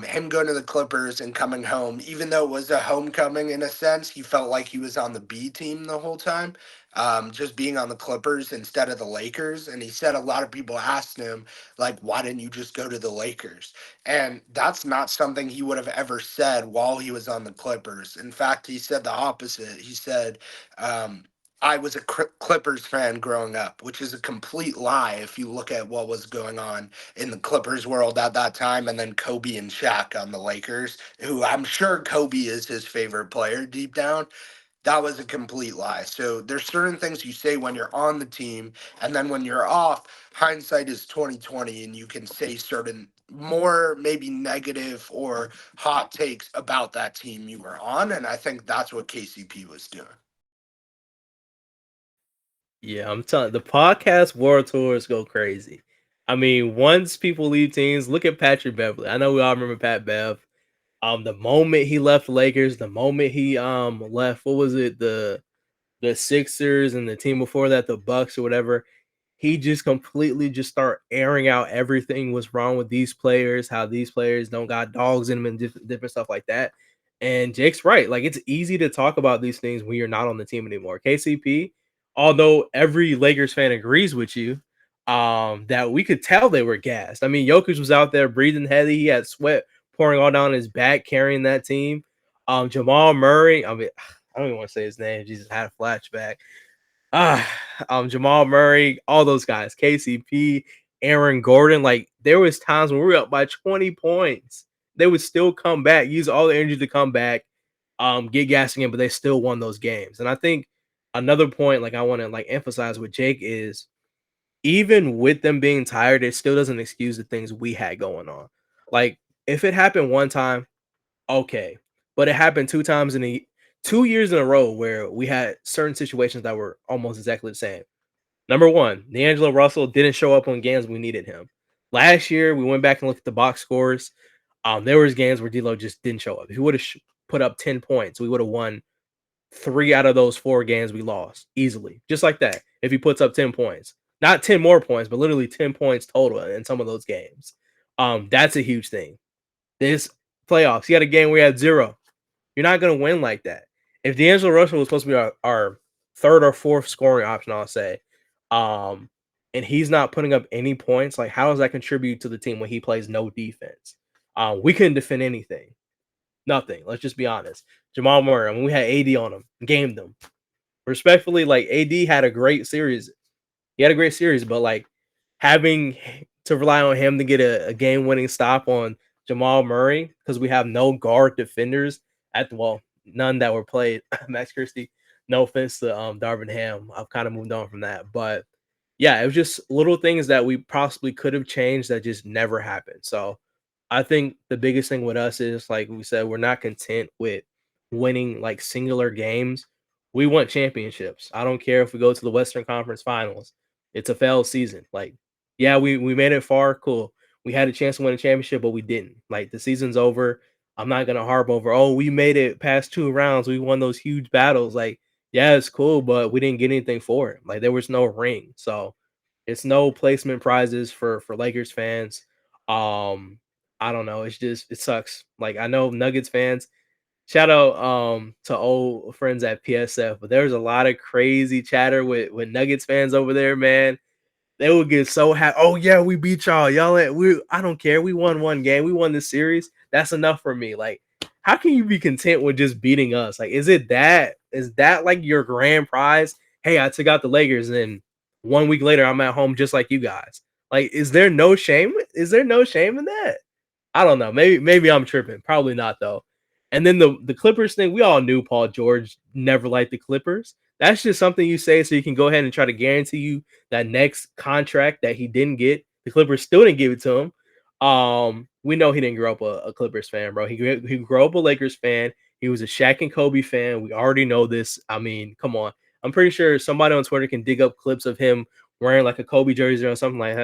him going to the Clippers and coming home, even though it was a homecoming in a sense, he felt like he was on the B team the whole time, just being on the Clippers instead of the Lakers. And he said a lot of people asked him, like, why didn't you just go to the Lakers? And that's not something he would have ever said while he was on the Clippers. In fact, he said the opposite. He said, I was a Clippers fan growing up, which is a complete lie if you look at what was going on in the Clippers world at that time, and then Kobe and Shaq on the Lakers, who I'm sure Kobe is his favorite player deep down. That was a complete lie. So there's certain things you say when you're on the team, and then when you're off, hindsight is 2020, and you can say certain more maybe negative or hot takes about that team you were on, and I think that's what KCP was doing. Yeah, I'm telling the podcast world tours go crazy. I mean, once people leave teams, look at Patrick Beverly. I know we all remember Pat Bev. The moment he left the Lakers, the moment he left, what was it, the Sixers, and the team before that, the Bucks or whatever, he just completely just start airing out everything was wrong with these players, how these players don't got dogs in them and different stuff like that. And Jake's right. Like, it's easy to talk about these things when you're not on the team anymore. KCP, although every Lakers fan agrees with you, that we could tell they were gassed. I mean, Jokic was out there breathing heavy. He had sweat pouring all down his back carrying that team. Jamal Murray, I mean, I don't even want to say his name. Jesus, had a flashback. Jamal Murray, all those guys, KCP, Aaron Gordon. Like, there was times when we were up by 20 points. They would still come back, use all the energy to come back, get gassing in, but they still won those games. And I think another point, like, I want to like emphasize with Jake is even with them being tired, it still doesn't excuse the things we had going on. Like, if it happened one time, okay, but it happened 2 times in 2 years in a row where we had certain situations that were almost exactly the same. Number one, D'Angelo Russell didn't show up on games we needed him. Last year, we went back and looked at the box scores. There was games where D'Lo just didn't show up. If he would have put up 10 points, we would have won 3 out of those 4 games we lost easily. Just like that. If he puts up 10 points. Not 10 more points, but literally 10 points total in some of those games. That's a huge thing. This playoffs, he had a game where he had 0. You're not going to win like that. If D'Angelo Russell was supposed to be our third or fourth scoring option, I'll say, and he's not putting up any points, like how does that contribute to the team when he plays no defense? We couldn't defend anything. Nothing. Let's just be honest. Jamal Murray, when we had AD on him, gamed them. Respectfully, like AD had a great series. He had a great series, but like having to rely on him to get a game-winning stop on Jamal Murray because we have no guard defenders none that were played. Max Christie, no offense to Darvin Ham. I've kind of moved on from that, but yeah, it was just little things that we possibly could have changed that just never happened. So I think the biggest thing with us is, like we said, we're not content with winning like singular games. We want championships. I don't care if we go to the Western Conference Finals. It's a failed season. Like, yeah, we made it far. Cool. We had a chance to win a championship, but we didn't. Like, the season's over. I'm not gonna harp over, oh, we made it past 2 rounds. We won those huge battles. Like, yeah, it's cool, but we didn't get anything for it. Like, there was no ring. So it's no placement prizes for Lakers fans. I don't know. It's just it sucks. Like, I know Nuggets fans. Shout out to old friends at PSF, but there's a lot of crazy chatter with Nuggets fans over there, man. They would get so happy. Oh yeah, we beat y'all. I don't care. We won one game. We won this series. That's enough for me. Like, how can you be content with just beating us? Like, is that like your grand prize? Hey, I took out the Lakers, and 1 week later I'm at home just like you guys. Like, is there no shame? Is there no shame in that? I don't know. Maybe I'm tripping. Probably not though. And then the Clippers thing, we all knew Paul George never liked the Clippers. That's just something you say so you can go ahead and try to guarantee you that next contract that he didn't get. The Clippers still didn't give it to him. We know he didn't grow up a Clippers fan, bro. He grew up a Lakers fan. He was a Shaq and Kobe fan. We already know this. I mean, come on. I'm pretty sure somebody on Twitter can dig up clips of him wearing like a Kobe jersey or something like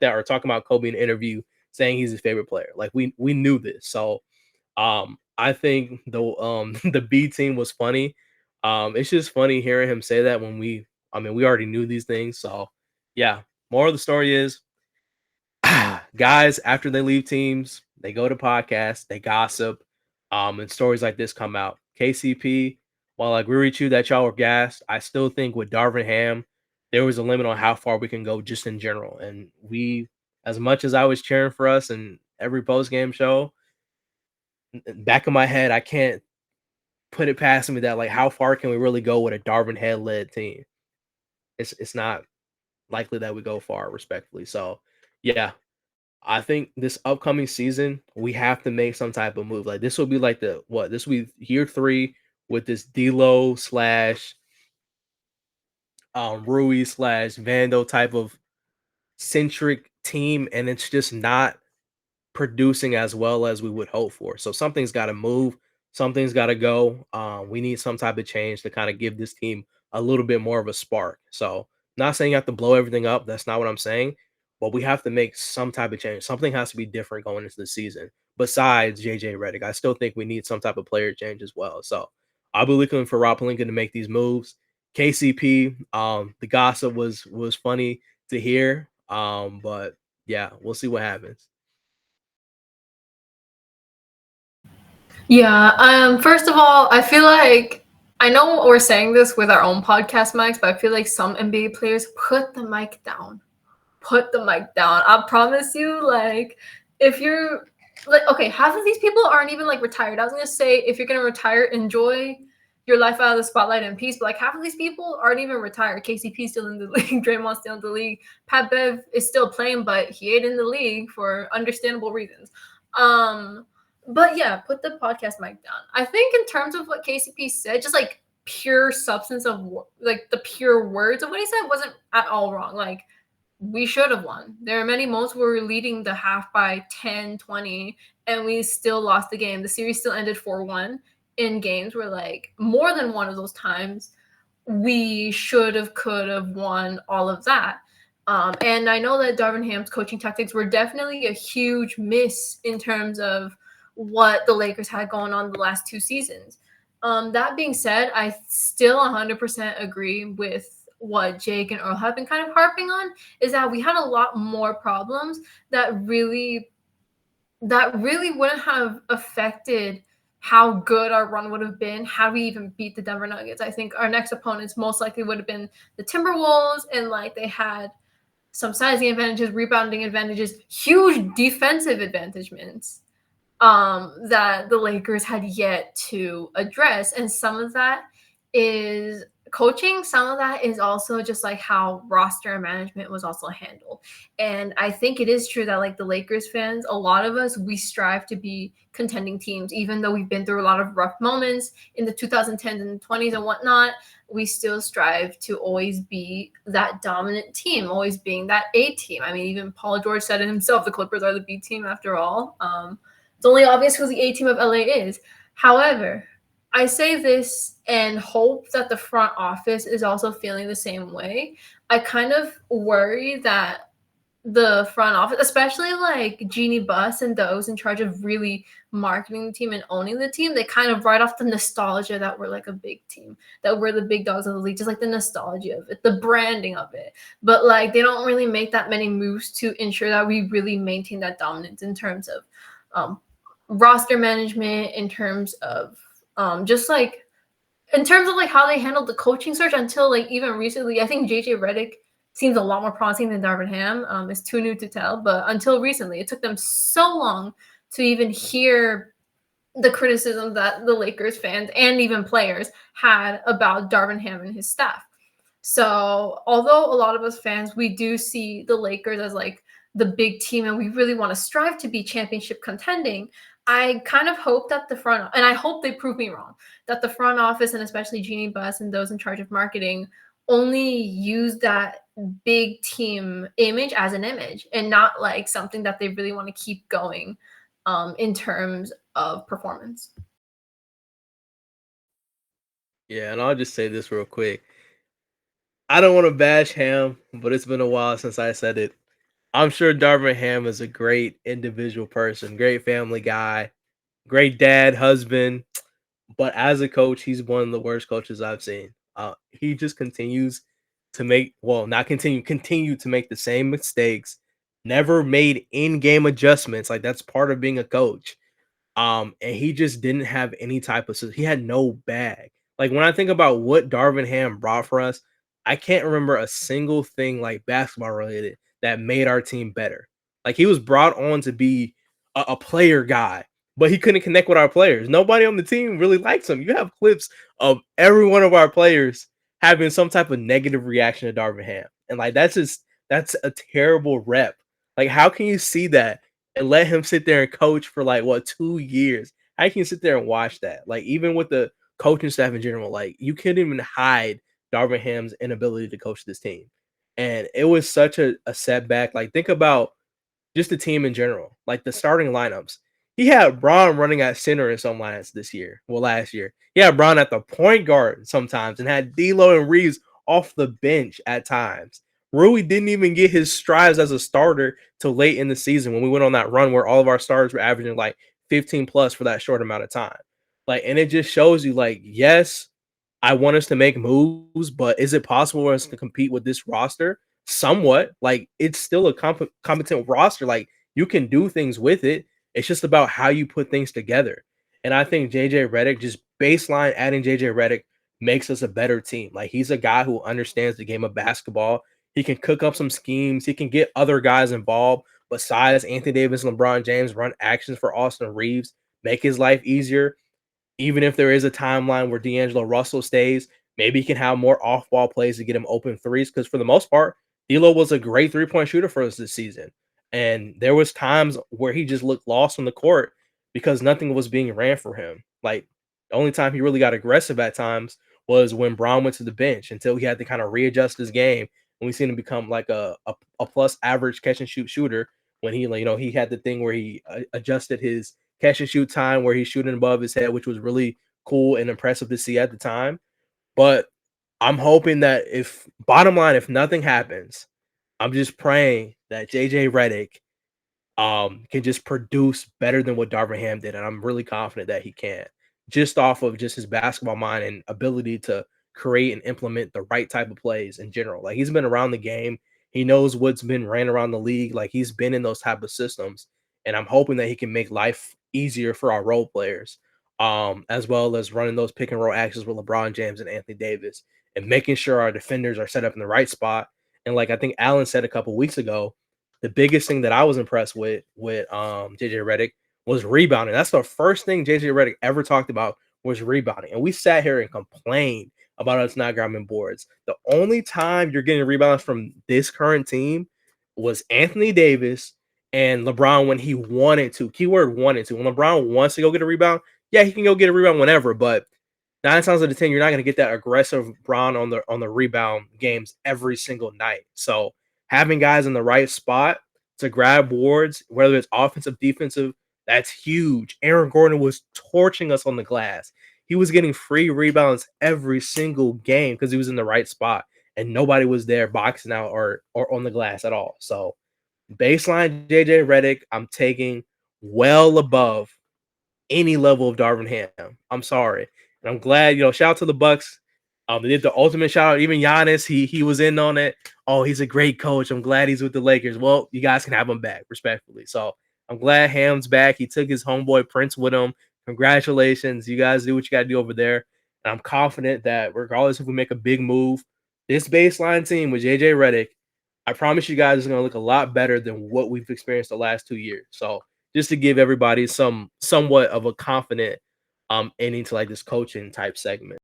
that, or talking about Kobe in an interview saying he's his favorite player. Like we knew this. So I think the the B team was funny. It's just funny hearing him say that when we already knew these things. So yeah, more of the story is guys, after they leave teams, they go to podcasts, they gossip, and stories like this come out. KCP, while I agree with you that y'all were gassed, I still think with Darvin Ham, there was a limit on how far we can go just in general. And we, as much as I was cheering for us in every post game show, back of my head, I can't put it past me that like how far can we really go with a Darvin Head led team? It's not likely that we go far, respectfully. So yeah, I think this upcoming season we have to make some type of move. Like this will be like this will be year 3 with this D'Lo slash Rui slash Vando type of centric team, and it's just not producing as well as we would hope for. So something's got to move. Something's got to go. We need some type of change to kind of give this team a little bit more of a spark. So not saying you have to blow everything up. That's not what I'm saying. But we have to make some type of change. Something has to be different going into the season. Besides JJ Redick, I still think we need some type of player change as well. So I'll be looking for Rob Pelinka to make these moves. KCP, the gossip was funny to hear. But yeah, we'll see what happens. Yeah. First of all, I feel like I know we're saying this with our own podcast mics, but I feel like some NBA players put the mic down. Put the mic down. I promise you, like, if you're like, okay, half of these people aren't even like retired. I was gonna say if you're gonna retire, enjoy your life out of the spotlight in peace. But like half of these people aren't even retired. KCP still in the league, Draymond's still in the league, Pat Bev is still playing, but he ain't in the league for understandable reasons. But yeah, put the podcast mic down. I think in terms of what KCP said, just like pure substance of like the pure words of what he said wasn't at all wrong. Like we should have won. There are many moments where we're leading the half by 10, 20, and we still lost the game. The series still ended 4-1 in games where like more than one of those times we should have, could have won all of that. And I know that Darvin Ham's coaching tactics were definitely a huge miss in terms of what the Lakers had going on the last 2 seasons. That being said, I still 100% agree with what Jake and Earl have been kind of harping on, is that we had a lot more problems that really wouldn't have affected how good our run would have been had we even beat the Denver Nuggets. I think our next opponents most likely would have been the Timberwolves, and like they had some sizing advantages, rebounding advantages, huge defensive advantagements that the Lakers had yet to address. And some of that is coaching, some of that is also just like how roster management was also handled. And I think it is true that like the Lakers fans, a lot of us, we strive to be contending teams, even though we've been through a lot of rough moments in the 2010s and 20s and whatnot. We still strive to always be that dominant team, always being that A team. I mean, even Paul George said it himself, the Clippers are the B team after all. It's only obvious who the A team of LA is. However, I say this and hope that the front office is also feeling the same way. I kind of worry that the front office, especially like Jeannie Buss and those in charge of really marketing the team and owning the team, they kind of write off the nostalgia that we're like a big team, that we're the big dogs of the league, just like the nostalgia of it, the branding of it. But like they don't really make that many moves to ensure that we really maintain that dominance in terms of roster management, in terms of just like in terms of like how they handled the coaching search until like even recently. I think JJ Redick seems a lot more promising than Darvin Ham. It's too new to tell, but until recently, it took them so long to even hear the criticism that the Lakers fans and even players had about Darvin Ham and his staff. So although a lot of us fans, we do see the Lakers as like the big team and we really want to strive to be championship contending, I kind of hope that the front, and I hope they prove me wrong, that the front office and especially Jeannie Buss and those in charge of marketing only use that big team image as an image and not like something that they really want to keep going in terms of performance. Yeah, and I'll just say this real quick. I don't want to bash Ham, but it's been a while since I said it. I'm sure Darvin Ham is a great individual person, great family guy, great dad, husband. But as a coach, he's one of the worst coaches I've seen. He just continues to continue to make the same mistakes, never made in-game adjustments. Like that's part of being a coach. And he just didn't have any type of, he had no bag. Like when I think about what Darvin Ham brought for us, I can't remember a single thing like basketball related that made our team better. Like he was brought on to be a player guy, but he couldn't connect with our players. Nobody on the team really likes him. You have clips of every one of our players having some type of negative reaction to Darvin Ham. And like that's a terrible rep. Like how can you see that and let him sit there and coach for like 2 years? How can you sit there and watch that? Like even with the coaching staff in general, like you couldn't even hide Darvin Ham's inability to coach this team. And it was such a setback. Like think about just the team in general, like the starting lineups. He had Bron running at center in some lineups this year. Well, last year. He had Bron at the point guard sometimes and had D'Lo and Reeves off the bench at times. Rui didn't even get his strides as a starter till late in the season when we went on that run where all of our starters were averaging like 15 plus for that short amount of time. Like, and it just shows you, like, yes, I want us to make moves, but is it possible for us to compete with this roster? Somewhat. Like, it's still a competent roster. Like, you can do things with it. It's just about how you put things together. And I think JJ Redick, just baseline adding JJ Redick, makes us a better team. Like, he's a guy who understands the game of basketball. He can cook up some schemes. He can get other guys involved besides Anthony Davis and LeBron James, run actions for Austin Reeves, make his life easier. Even if there is a timeline where D'Angelo Russell stays, maybe he can have more off-ball plays to get him open threes. Because for the most part, D'Lo was a great three-point shooter for us this season. And there was times where he just looked lost on the court because nothing was being ran for him. Like, the only time he really got aggressive at times was when Bron went to the bench until he had to kind of readjust his game. And we seen him become like a plus average catch and shoot shooter when he, he had the thing where he adjusted his catch and shoot time where he's shooting above his head, which was really cool and impressive to see at the time. But I'm hoping that if bottom line, if nothing happens, I'm just praying that JJ Redick can just produce better than what Darvin Ham did, and I'm really confident that he can, just off of just his basketball mind and ability to create and implement the right type of plays in general. Like he's been around the game, he knows what's been ran around the league. Like he's been in those type of systems, and I'm hoping that he can make life easier for our role players, as well as running those pick and roll actions with LeBron James and Anthony Davis, and making sure our defenders are set up in the right spot. And like I think Allan said a couple weeks ago, the biggest thing that I was impressed with JJ Redick was rebounding. That's the first thing JJ Redick ever talked about was rebounding. And we sat here and complained about us not grabbing boards. The only time you're getting rebounds from this current team was Anthony Davis and LeBron when he wanted to. Keyword wanted to. When LeBron wants to go get a rebound, yeah, he can go get a rebound whenever, but 9 times out of 10, you're not going to get that aggressive Bron on the rebound games every single night. So having guys in the right spot to grab boards, whether it's offensive, defensive, that's huge. Aaron Gordon was torching us on the glass. He was getting free rebounds every single game because he was in the right spot, and nobody was there boxing out or on the glass at all. So baseline JJ Redick, I'm taking well above any level of Darvin Ham. I'm sorry. And I'm glad, shout out to the Bucks. They did the ultimate shout out. Even Giannis, he was in on it. Oh, he's a great coach. I'm glad he's with the Lakers. Well, you guys can have him back, respectfully. So I'm glad Ham's back. He took his homeboy Prince with him. Congratulations. You guys do what you got to do over there. And I'm confident that regardless if we make a big move, this baseline team with JJ Redick, I promise you guys is going to look a lot better than what we've experienced the last 2 years. So just to give everybody somewhat of a confident ending to like this coaching type segment.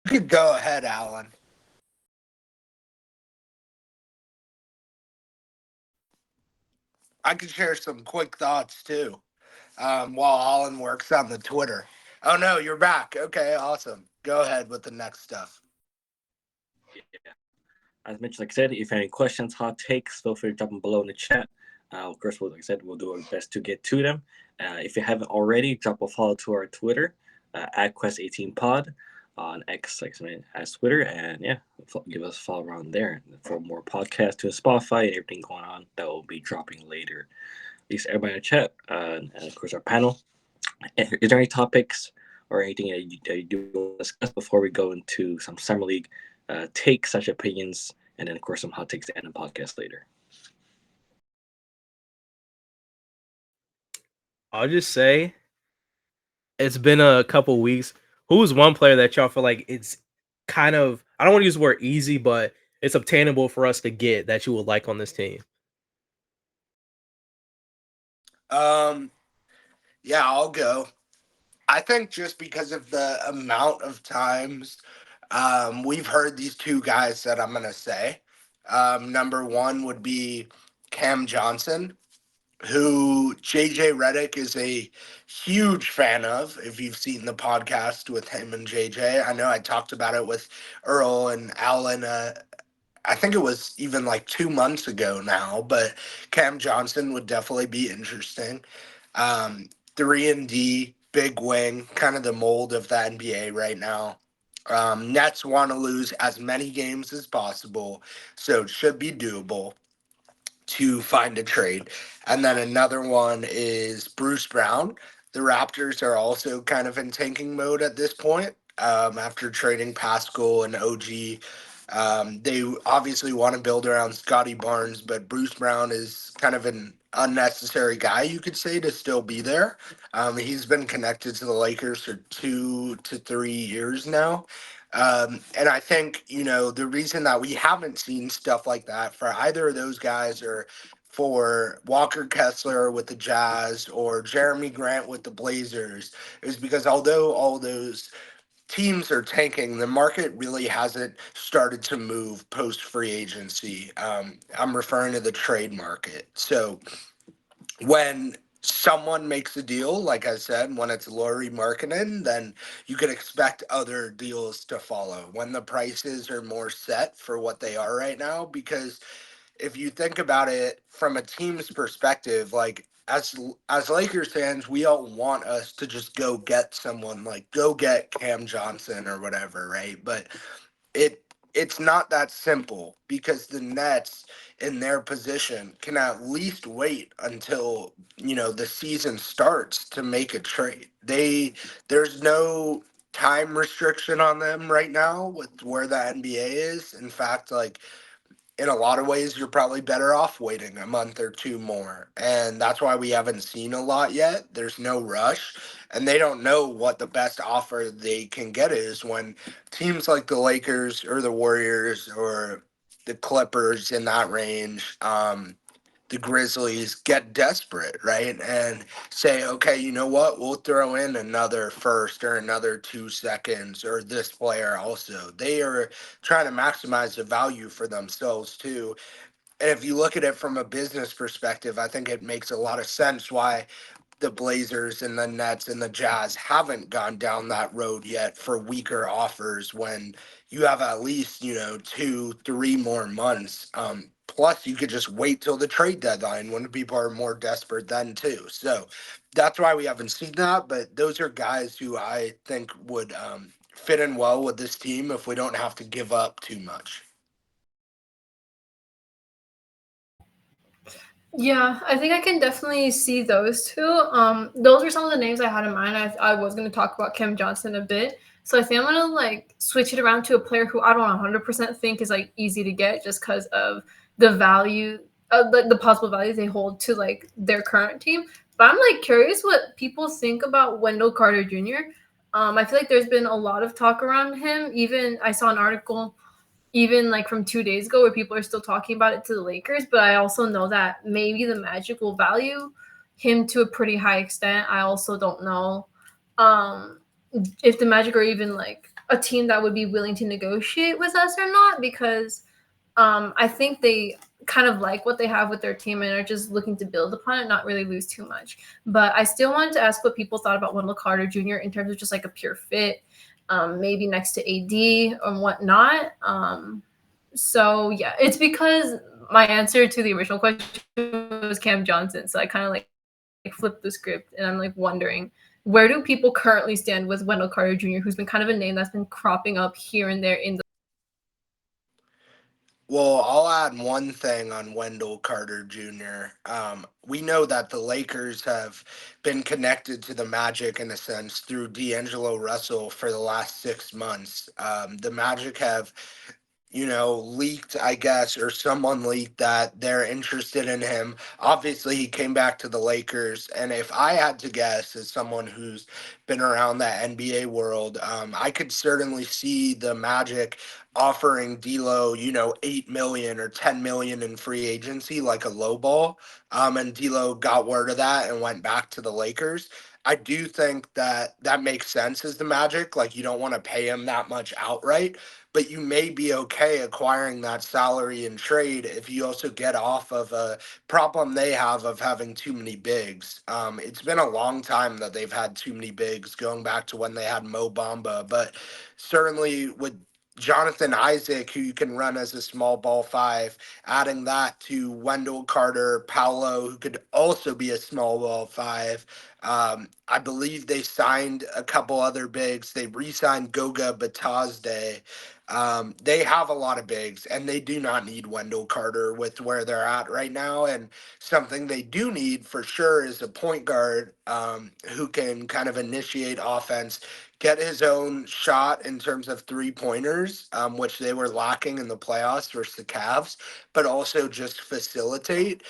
You could go ahead, Allan. I could share some quick thoughts too, while Allan works on the Twitter. Oh no, you're back. Okay, awesome. Go ahead with the next stuff. Yeah. As mentioned, like I said, if you have any questions, hot takes, feel free to drop them below in the chat. Of course, like I said, we'll do our best to get to them. If you haven't already, drop a follow to our Twitter at Quest18Pod on X, like as Twitter, and yeah, give us a follow around there for more podcasts to Spotify and everything going on that will be dropping later. At least everybody in the chat, and of course our panel. Is there any topics or anything that you do want to discuss before we go into some summer league takes, such opinions, and then of course some hot takes to end the podcast later? I'll just say it's been a couple weeks. Who's one player that y'all feel like it's kind of, I don't want to use the word easy, but it's obtainable for us to get that you would like on this team? Yeah, I'll go. I think just because of the amount of times we've heard these two guys that I'm gonna say. Number one would be Cam Johnson, who JJ Redick is a huge fan of. If you've seen the podcast with him and JJ, I know I talked about it with Earl and Allan. I think it was even like 2 months ago now, but Cam Johnson would definitely be interesting. 3 and D, big wing, kind of the mold of the NBA right now. Nets want to lose as many games as possible, so it should be doable to find a trade. And then another one is Bruce Brown. The Raptors are also kind of in tanking mode at this point after trading Pascal and OG. They obviously want to build around Scotty Barnes, but Bruce Brown is kind of an unnecessary guy, you could say, to still be there. He's been connected to the Lakers for 2 to 3 years now. And I think, the reason that we haven't seen stuff like that for either of those guys or for Walker Kessler with the Jazz or Jeremy Grant with the Blazers is because although all those teams are tanking, the market really hasn't started to move post free agency. I'm referring to the trade market. So when someone makes a deal, like I said, when it's Laurie Markkinen, then you can expect other deals to follow when the prices are more set for what they are right now. Because if you think about it from a team's perspective, like as Lakers fans, we all want us to just go get someone, like go get Cam Johnson or whatever, right? But it's not that simple because the Nets in their position can at least wait until, the season starts to make a trade. There's no time restriction on them right now with where the NBA is. In fact, like in a lot of ways, you're probably better off waiting a month or two more. And that's why we haven't seen a lot yet. There's no rush. And they don't know what the best offer they can get is when teams like the Lakers or the Warriors or the Clippers in that range, the Grizzlies get desperate, right? And say, okay, you know what? We'll throw in another first or another 2 seconds or this player also. They are trying to maximize the value for themselves too. And if you look at it from a business perspective, I think it makes a lot of sense why the Blazers and the Nets and the Jazz haven't gone down that road yet for weaker offers when you have at least, 2, 3 more months. Plus, you could just wait till the trade deadline when people are more desperate then too. So that's why we haven't seen that. But those are guys who I think would fit in well with this team if we don't have to give up too much. Yeah, I think I can definitely see those two. Those are some of the names I had in mind. I was going to talk about Cam Johnson a bit. So I think I'm going to like switch it around to a player who I don't 100% think is like easy to get just because of the value, the possible value they hold to like their current team. But I'm like curious what people think about Wendell Carter Jr. I feel like there's been a lot of talk around him. Even I saw an article even like from 2 days ago where people are still talking about it to the Lakers, but I also know that maybe the Magic will value him to a pretty high extent. I also don't know if the Magic are even like a team that would be willing to negotiate with us or not, because I think they kind of like what they have with their team and are just looking to build upon it, not really lose too much. But I still wanted to ask what people thought about Wendell Carter Jr. in terms of just like a pure fit, maybe next to AD or whatnot. So yeah, it's because my answer to the original question was Cam Johnson. So I kind of like flipped the script and I'm like wondering where do people currently stand with Wendell Carter Jr., who's been kind of a name that's been cropping up here and there in the. Well, I'll add one thing on Wendell Carter Jr. We know that the Lakers have been connected to the Magic in a sense through D'Angelo Russell for the last 6 months. The Magic have leaked, I guess, or someone leaked that they're interested in him. Obviously, he came back to the Lakers. And if I had to guess, as someone who's been around that NBA world, I could certainly see the Magic offering D'Lo, 8 million or 10 million in free agency, like a low ball. And D'Lo got word of that and went back to the Lakers. I do think that that makes sense as the Magic. Like, you don't want to pay him that much outright, but you may be okay acquiring that salary in trade if you also get off of a problem they have of having too many bigs. It's been a long time that they've had too many bigs, going back to when they had Mo Bamba, but certainly with Jonathan Isaac, who you can run as a small ball five, adding that to Wendell Carter, Paolo, who could also be a small ball five. I believe they signed a couple other bigs. They re-signed Goga Batazde. They have a lot of bigs, and they do not need Wendell Carter with where they're at right now. And something they do need for sure is a point guard who can kind of initiate offense, get his own shot in terms of 3-pointers, which they were lacking in the playoffs versus the Cavs, but also just facilitate.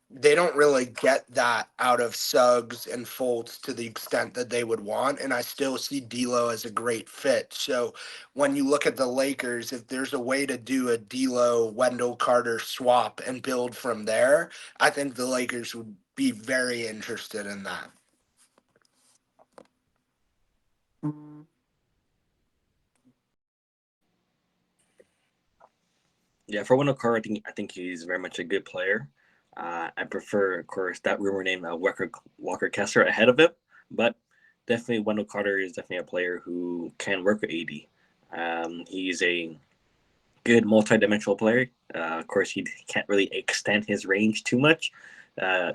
They don't really get that out of Suggs and Fultz to the extent that they would want, and I still see D'Lo as a great fit. So when you look at the Lakers, if there's a way to do a D'Lo Wendell Carter swap and build from there, I think the Lakers would be very interested in that. Yeah, for Wendell Carter, I think he's very much a good player. I prefer, of course, that rumor name Walker Kessler ahead of it, but definitely Wendell Carter is definitely a player who can work with AD. He's a good multi-dimensional player. Of course, he can't really extend his range too much.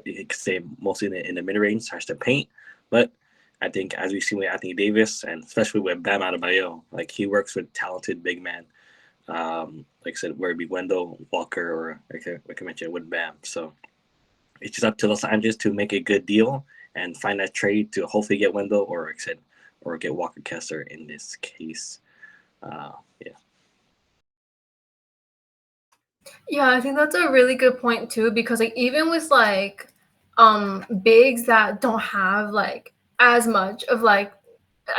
He could stay mostly in the mid-range, starts to paint. But I think as we've seen with Anthony Davis, and especially with Bam Adebayo, like he works with talented big men. Like I said, whether it be Wendell, Walker, or like I mentioned with Bam. So it's just up to Los Angeles to make a good deal and find that trade to hopefully get Wendell, or like I said, or get Walker Kessler in this case. Yeah. Yeah, I think that's a really good point too, because like even with like bigs that don't have like as much of like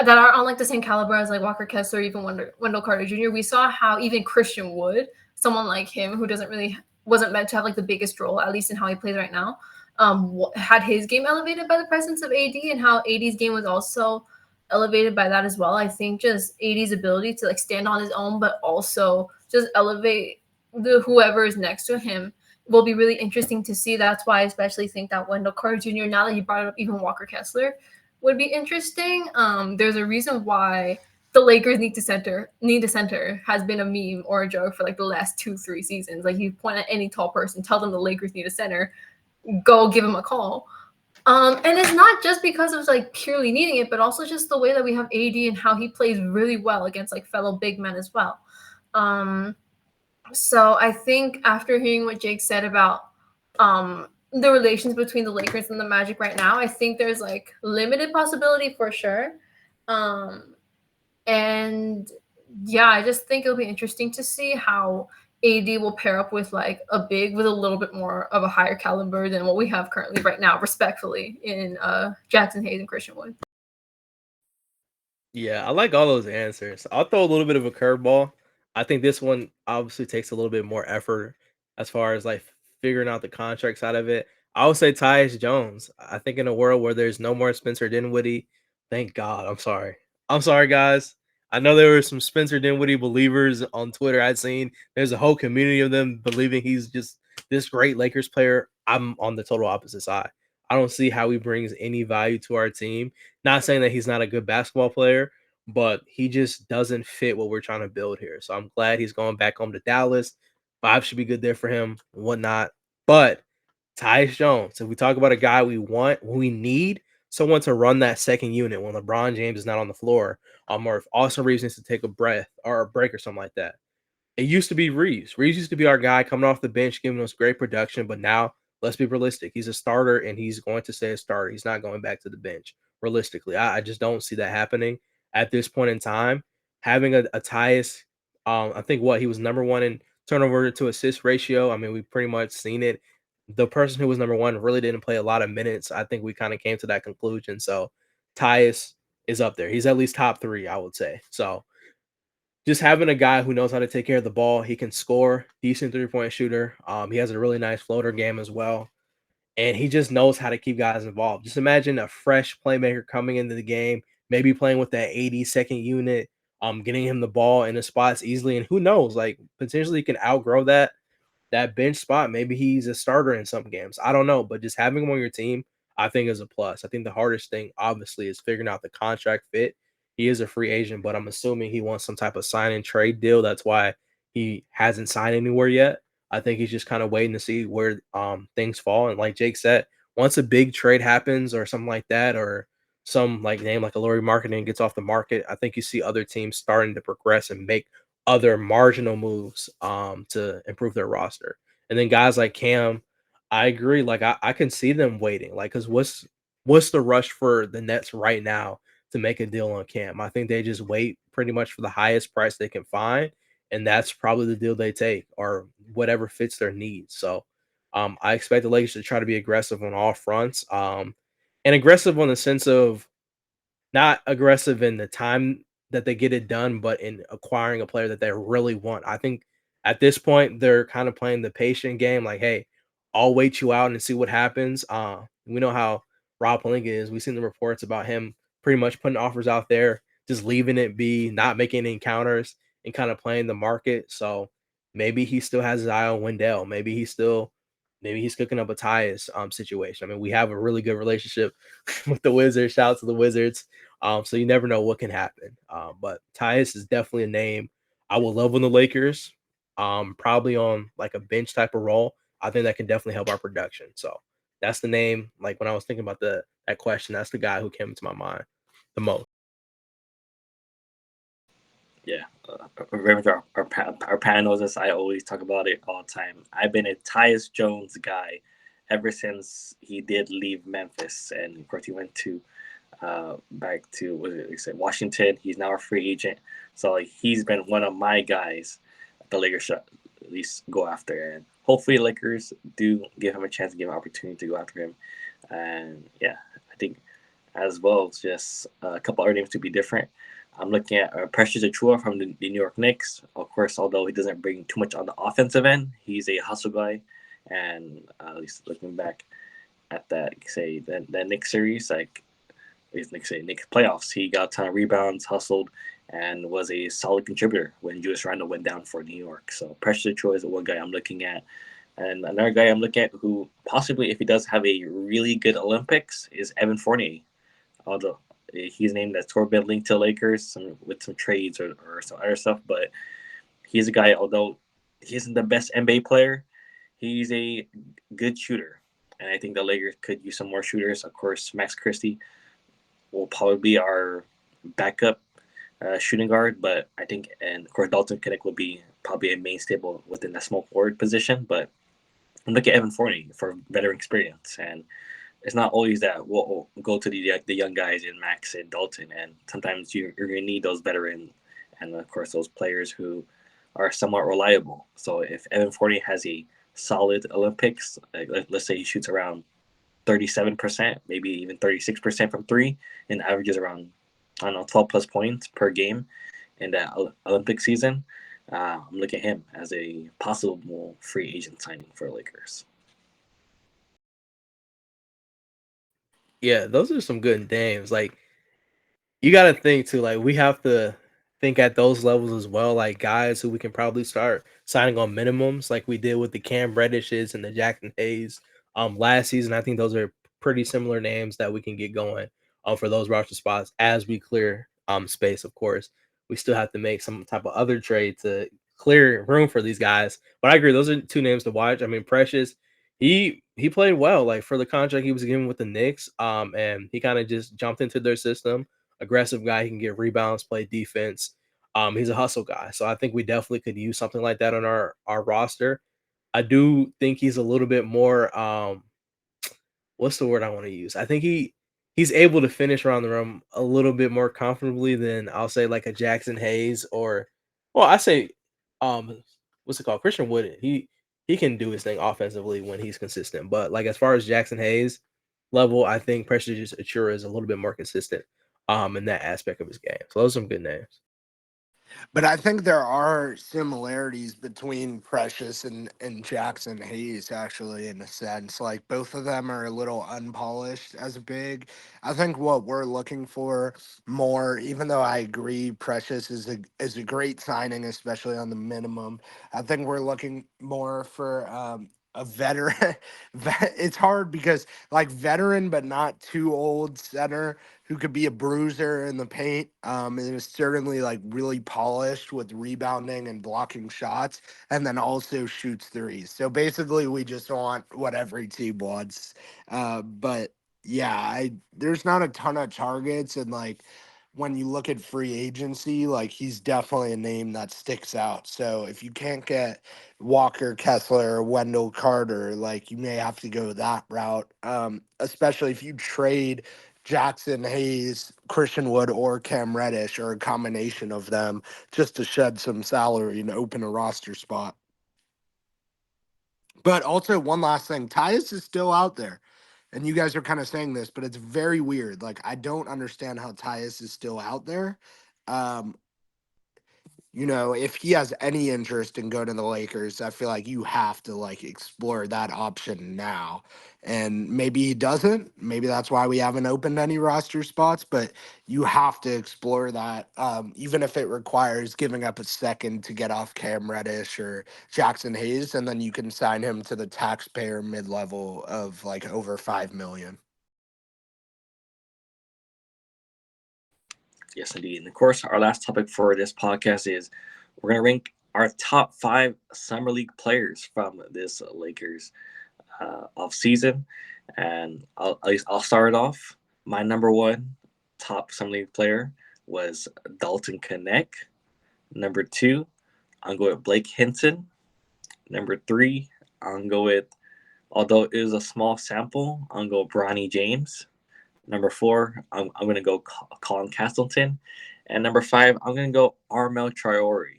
that are on like the same caliber as like Walker Kessler, even Wendell Carter Jr., we saw how even Christian Wood, someone like him who wasn't meant to have like the biggest role, at least in how he plays right now, had his game elevated by the presence of AD, and how AD's game was also elevated by that as well. I think just AD's ability to like stand on his own, but also just elevate whoever is next to him will be really interesting to see. That's why I especially think that Wendell Carter Jr., now that he brought up even Walker Kessler, would be interesting. There's a reason why the Lakers need a center has been a meme or a joke for like the last 2-3 seasons. Like you point at any tall person, tell them the Lakers need a center, go give them a call. And it's not just because of like purely needing it, but also just the way that we have AD and how he plays really well against like fellow big men as well. So I think after hearing what Jake said about the relations between the Lakers and the Magic right now, I think there's like limited possibility for sure. And yeah, I just think it'll be interesting to see how AD will pair up with like a big with a little bit more of a higher caliber than what we have currently right now, respectfully, in Jackson Hayes and Christian Wood. Yeah, I like all those answers. I'll throw a little bit of a curveball. I think this one obviously takes a little bit more effort as far as like figuring out the contract side of it. I would say Tyus Jones. I think in a world where there's no more Spencer Dinwiddie, thank God. I'm sorry. I'm sorry, guys. I know there were some Spencer Dinwiddie believers on Twitter I'd seen. There's a whole community of them believing he's just this great Lakers player. I'm on the total opposite side. I don't see how he brings any value to our team. Not saying that he's not a good basketball player, but he just doesn't fit what we're trying to build here. So I'm glad he's going back home to Dallas. Vibes should be good there for him and whatnot. But Tyus Jones, if we talk about a guy we need someone to run that second unit when LeBron James is not on the floor, or if Austin Reeves needs to take a breath or a break or something like that. It used to be Reeves. Reeves used to be our guy coming off the bench, giving us great production. But now, let's be realistic. He's a starter, and he's going to stay a starter. He's not going back to the bench. Realistically, I just don't see that happening at this point in time. Having a Tyus, I think he was number one in turnover to assist ratio. I mean, we've pretty much seen it. The person who was number one really didn't play a lot of minutes. I think we kind of came to that conclusion. So Tyus is up there. He's at least top 3, I would say. So just having a guy who knows how to take care of the ball, he can score, decent 3-point shooter. He has a really nice floater game as well. And he just knows how to keep guys involved. Just imagine a fresh playmaker coming into the game, maybe playing with that 82nd unit, getting him the ball in the spots easily. And who knows, like potentially he can outgrow that bench spot. Maybe he's a starter in some games. I don't know, but just having him on your team, I think is a plus. I think the hardest thing, obviously, is figuring out the contract fit. He is a free agent, but I'm assuming he wants some type of sign and trade deal. That's why he hasn't signed anywhere yet. I think he's just kind of waiting to see where things fall. And like Jake said, once a big trade happens or something like that, or some like name like a Laurie Marketing gets off the market, I think you see other teams starting to progress and make other marginal moves to improve their roster. And then guys like Cam, I agree. Like I can see them waiting. Like, cause what's the rush for the Nets right now to make a deal on Cam? I think they just wait pretty much for the highest price they can find, and that's probably the deal they take or whatever fits their needs. So I expect the Lakers to try to be aggressive on all fronts. And aggressive on the sense of not aggressive in the time that they get it done, but in acquiring a player that they really want. I think at this point they're kind of playing the patient game, like, hey, I'll wait you out and see what happens. We know how Rob Pelinka is. We've seen the reports about him pretty much putting offers out there, just leaving it be, not making any encounters, and kind of playing the market. So maybe he still has his eye on Wendell. Maybe he's cooking up a Tyus situation. I mean, we have a really good relationship with the Wizards. Shout out to the Wizards. So you never know what can happen. But Tyus is definitely a name I would love on the Lakers. probably on like a bench type of role. I think that can definitely help our production. So that's the name. Like when I was thinking about that question, that's the guy who came into my mind the most. Yeah, remember our panel knows this. I always talk about it all the time. I've been a Tyus Jones guy ever since he did leave Memphis, and of course he went to back to what did he say, Washington. He's now a free agent, so like, he's been one of my guys the Lakers should at least go after, and hopefully Lakers do give him a chance, give him an opportunity to go after him. And yeah, I think as well just a couple other names to be different. I'm looking at Precious Achua from the New York Knicks. Of course, although he doesn't bring too much on the offensive end, he's a hustle guy. And at least looking back at that, say that Knicks series, like Knicks playoffs, he got a ton of rebounds, hustled, and was a solid contributor when Julius Randle went down for New York. So Precious Achua is the one guy I'm looking at. And another guy I'm looking at who possibly, if he does have a really good Olympics, is Evan Fournier. Although he's named as been linked to Lakers with some trades or some other stuff, but he's a guy, although he isn't the best NBA player, he's a good shooter. And I think the Lakers could use some more shooters. Of course, Max Christie will probably be our backup shooting guard, but I think, and of course, Dalton Kinnick will be probably a main staple within the small forward position. But look at Evan Fournier for veteran experience, and it's not always that we'll go to the young guys in Max and Dalton, and sometimes you're going to need those veterans and of course those players who are somewhat reliable. So if Evan Fournier has a solid Olympics, like let's say he shoots around 37%, maybe even 36% from three, and averages around, I don't know, 12 plus points per game in that Olympic season, I'm looking at him as a possible free agent signing for Lakers. Yeah, those are some good names. Like you got to think too. Like we have to think at those levels as well. Like guys who we can probably start signing on minimums, like we did with the Cam Reddishes and the Jackson Hayes last season. I think those are pretty similar names that we can get going for those roster spots as we clear space. Of course, we still have to make some type of other trade to clear room for these guys. But I agree, those are two names to watch. I mean, Precious, he played well, like for the contract he was given with the Knicks, and he kind of just jumped into their system. Aggressive guy, he can get rebounds, play defense. He's a hustle guy, so I think we definitely could use something like that on our roster. I do think he's a little bit more what's the word I want to use? I think he's able to finish around the rim a little bit more comfortably than I'll say like a Jackson Hayes or well, I say what's it called? Christian Wood. He can do his thing offensively when he's consistent. But like as far as Jackson Hayes level, I think Precious Achura is a little bit more consistent in that aspect of his game. So those are some good names. But I think there are similarities between Precious and Jackson Hayes, actually, in a sense. Like, both of them are a little unpolished as a big. I think what we're looking for more, even though I agree Precious is a great signing, especially on the minimum, I think we're looking more for a veteran. It's hard because, like, veteran, but not too old center who could be a bruiser in the paint. And is certainly like really polished with rebounding and blocking shots, and then also shoots threes. So basically, we just want what every team wants. But yeah, there's not a ton of targets, and like when you look at free agency, like he's definitely a name that sticks out. So if you can't get Walker Kessler or Wendell Carter, like you may have to go that route. Especially if you trade Jackson Hayes, Christian Wood, or Cam Reddish, or a combination of them, just to shed some salary and open a roster spot. But also, one last thing, Tyus is still out there. And you guys are kind of saying this, but it's very weird. Like, I don't understand how Tyus is still out there. Um, if he has any interest in going to the Lakers, I feel like you have to like explore that option now. And maybe he doesn't. Maybe that's why we haven't opened any roster spots, but you have to explore that, even if it requires giving up a second to get off Cam Reddish or Jackson Hayes, and then you can sign him to the taxpayer mid-level of like over $5 million. Yes, indeed. And of course, our last topic for this podcast is we're going to rank our top 5 summer league players from this Lakers off season, and I'll start it off. My number one top summer league player was Dalton Connect. Number two, I'll go with Blake Hinson. Number three, I'll go with, although it is a small sample, I'll go Bronny James. Number four, I'm going to go Colin Castleton. And number five, I'm going to go Armel Traore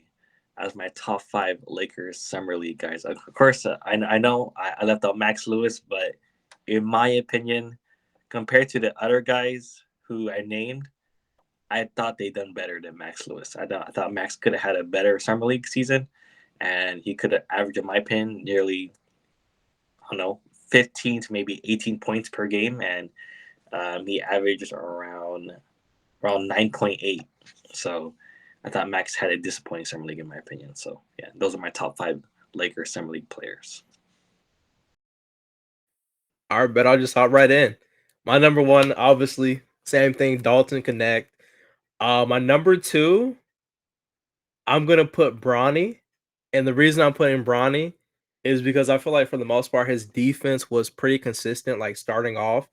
as my top 5 Lakers Summer League guys. Of course, I know I left out Max Lewis, but in my opinion, compared to the other guys who I named, I thought they done better than Max Lewis. I thought Max could have had a better Summer League season, and he could have averaged, in my opinion, nearly, I don't know, 15 to maybe 18 points per game, and he averages around 9.8. So I thought Max had a disappointing summer league in my opinion. So yeah, those are my top 5 Lakers summer league players. All right, but I'll just hop right in. My number one, obviously, same thing, Dalton Connect. My number two, I'm gonna put Bronny, and the reason I'm putting Bronny is because I feel like for the most part his defense was pretty consistent, like starting off,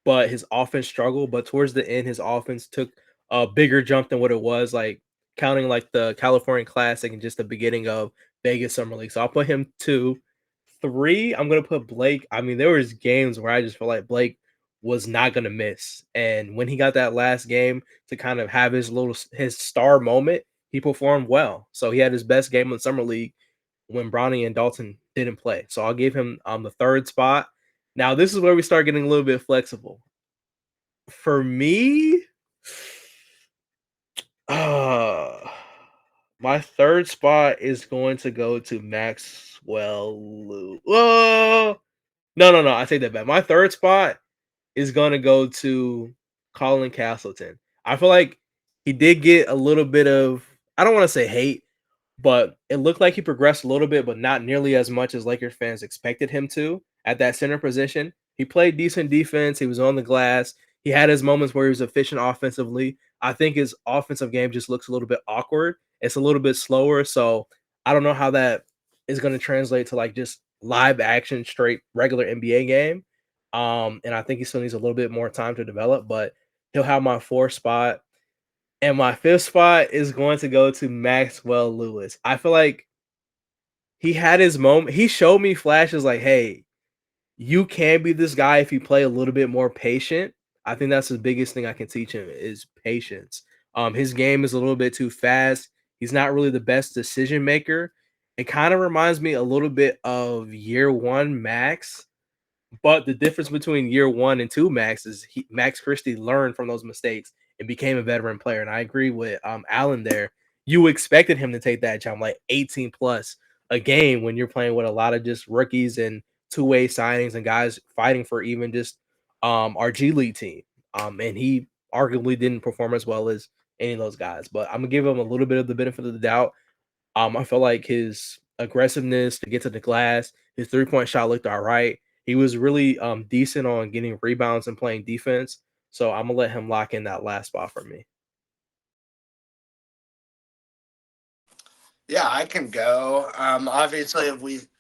but his offense struggled. But towards the end, his offense took a bigger jump than what it was, like counting like the California Classic and just the beginning of Vegas Summer League. So I'll put him two. Three, I'm gonna put Blake. I mean, there was games where I just felt like Blake was not gonna miss, and when he got that last game to kind of have his star moment, he performed well. So he had his best game in the summer league when Bronny and Dalton didn't play. So I'll give him the third spot. Now this is where we start getting a little bit flexible. For me, my third spot is going to go to Maxwell Lou. Whoa! No. I take that back. My third spot is going to go to Colin Castleton. I feel like he did get a little bit of, I don't want to say hate, but it looked like he progressed a little bit, but not nearly as much as Lakers fans expected him to at that center position. He played decent defense. He was on the glass. He had his moments where he was efficient offensively. I think his offensive game just looks a little bit awkward. It's a little bit slower. So I don't know how that is going to translate to like just live action, straight regular NBA game. And I think he still needs a little bit more time to develop, but he'll have my fourth spot. And my fifth spot is going to go to Maxwell Lewis. I feel like he had his moment. He showed me flashes like, hey, you can be this guy if you play a little bit more patient. I think that's the biggest thing I can teach him is patience. His game is a little bit too fast. He's not really the best decision maker. It kind of reminds me a little bit of year one Max, but the difference between year one and two Max is Max Christie learned from those mistakes and became a veteran player. And I agree with Allan there. You expected him to take that jump, like 18 plus a game when you're playing with a lot of just rookies and two-way signings and guys fighting for even just our G League team. And he arguably didn't perform as well as any of those guys. But I'm gonna give him a little bit of the benefit of the doubt. I felt like his aggressiveness to get to the glass, his three-point shot looked all right. He was really decent on getting rebounds and playing defense. So I'm gonna let him lock in that last spot for me. Yeah, I can go. Obviously,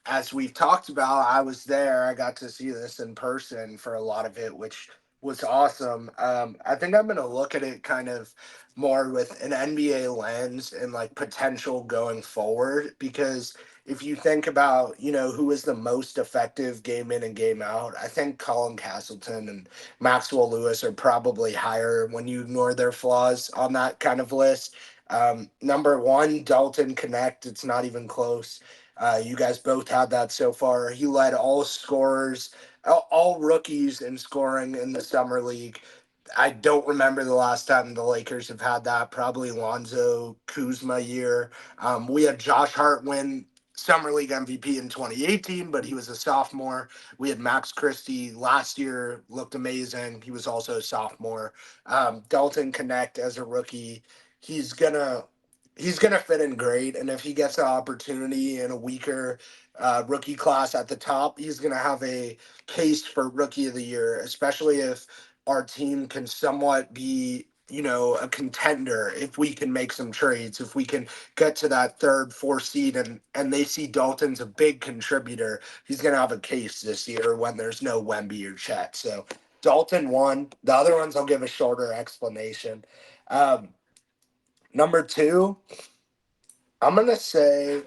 as we've talked about, I was there. I got to see this in person for a lot of it, which was awesome. I think I'm gonna look at it kind of more with an NBA lens and like potential going forward. Because if you think about, who is the most effective game in and game out, I think Colin Castleton and Maxwell Lewis are probably higher when you ignore their flaws on that kind of list. Number one, Dalton Connect. It's not even close. You guys both had that so far. He led all scorers, all rookies in scoring in the summer league. I don't remember the last time the Lakers have had that. Probably Lonzo Kuzma year. We had Josh Hart win Summer League MVP in 2018, but he was a sophomore. We had Max Christie last year, looked amazing. He was also a sophomore. Dalton Connect as a rookie. He's gonna fit in great, and if he gets an opportunity in a weaker rookie class at the top, he's gonna have a case for rookie of the year, especially if our team can somewhat be a contender if we can make some trades, if we can get to that 3rd, 4th seed and they see Dalton's a big contributor, he's going to have a case this year when there's no Wemby or Chet. So Dalton 1. The other ones I'll give a shorter explanation. Number 2, I'm going to say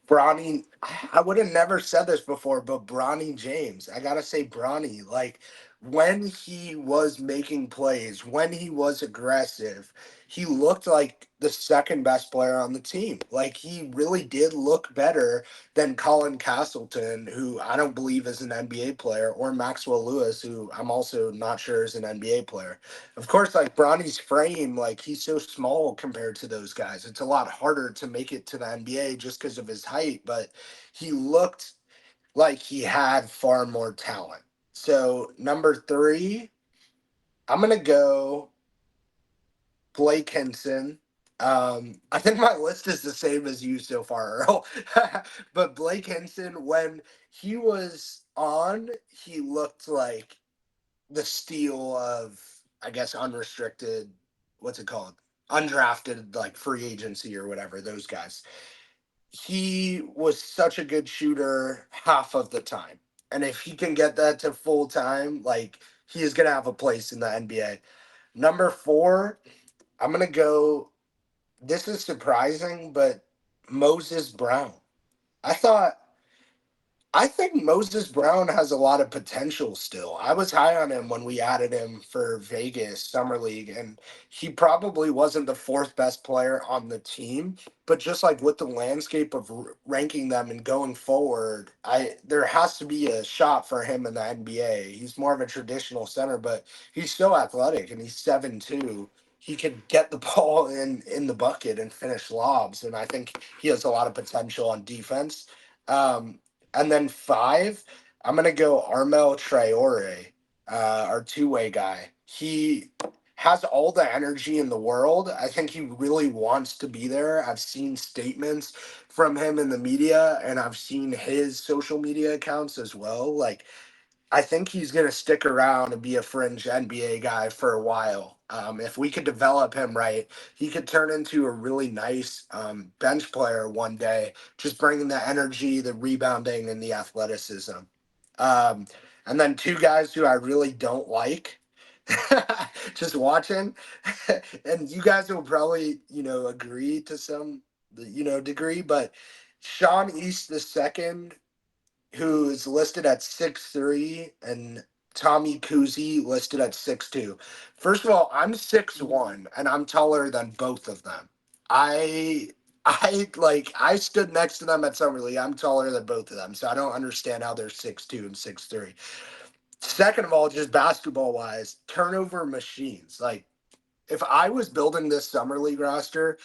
Bronny. I would have never said this before, but Bronny James. I got to say Bronny. Like, when he was making plays, when he was aggressive, he looked like the 2nd best player on the team. Like, he really did look better than Colin Castleton, who I don't believe is an NBA player, or Maxwell Lewis, who I'm also not sure is an NBA player. Of course, like, Bronny's frame, like, he's so small compared to those guys. It's a lot harder to make it to the NBA just because of his height, but he looked like he had far more talent. So number 3, I'm going to go Blake Hinson. I think my list is the same as you so far, Earl. But Blake Hinson, when he was on, he looked like the steal of, I guess, unrestricted, what's it called? Undrafted, like free agency or whatever, those guys. He was such a good shooter half of the time. And if he can get that to full time, like, he is going to have a place in the NBA. Number 4, I'm going to go, this is surprising, but Moses Brown. I think Moses Brown has a lot of potential still. I was high on him when we added him for Vegas Summer League, and he probably wasn't the 4th best player on the team. But just like with the landscape of ranking them and going forward, there has to be a shot for him in the NBA. He's more of a traditional center, but he's so athletic, and he's 7'2". He could get the ball in the bucket and finish lobs, and I think he has a lot of potential on defense. And then 5, I'm going to go Armel Traore, our 2-way guy. He has all the energy in the world. I think he really wants to be there. I've seen statements from him in the media, and I've seen his social media accounts as well. Like, I think he's going to stick around and be a fringe NBA guy for a while. If we could develop him right, he could turn into a really nice bench player one day, just bringing the energy, the rebounding, and the athleticism. And then 2 guys who I really don't like, just watching, and you guys will probably, agree to some, degree, but Sean East II, who is listed at 6'3", and Tommy Kuzi listed at 6'2". First of all, I'm 6'1", and I'm taller than both of them. I stood next to them at Summer League. I'm taller than both of them, so I don't understand how they're 6'2" and 6'3". Second of all, just basketball wise, turnover machines. Like, if I was building this Summer League roster,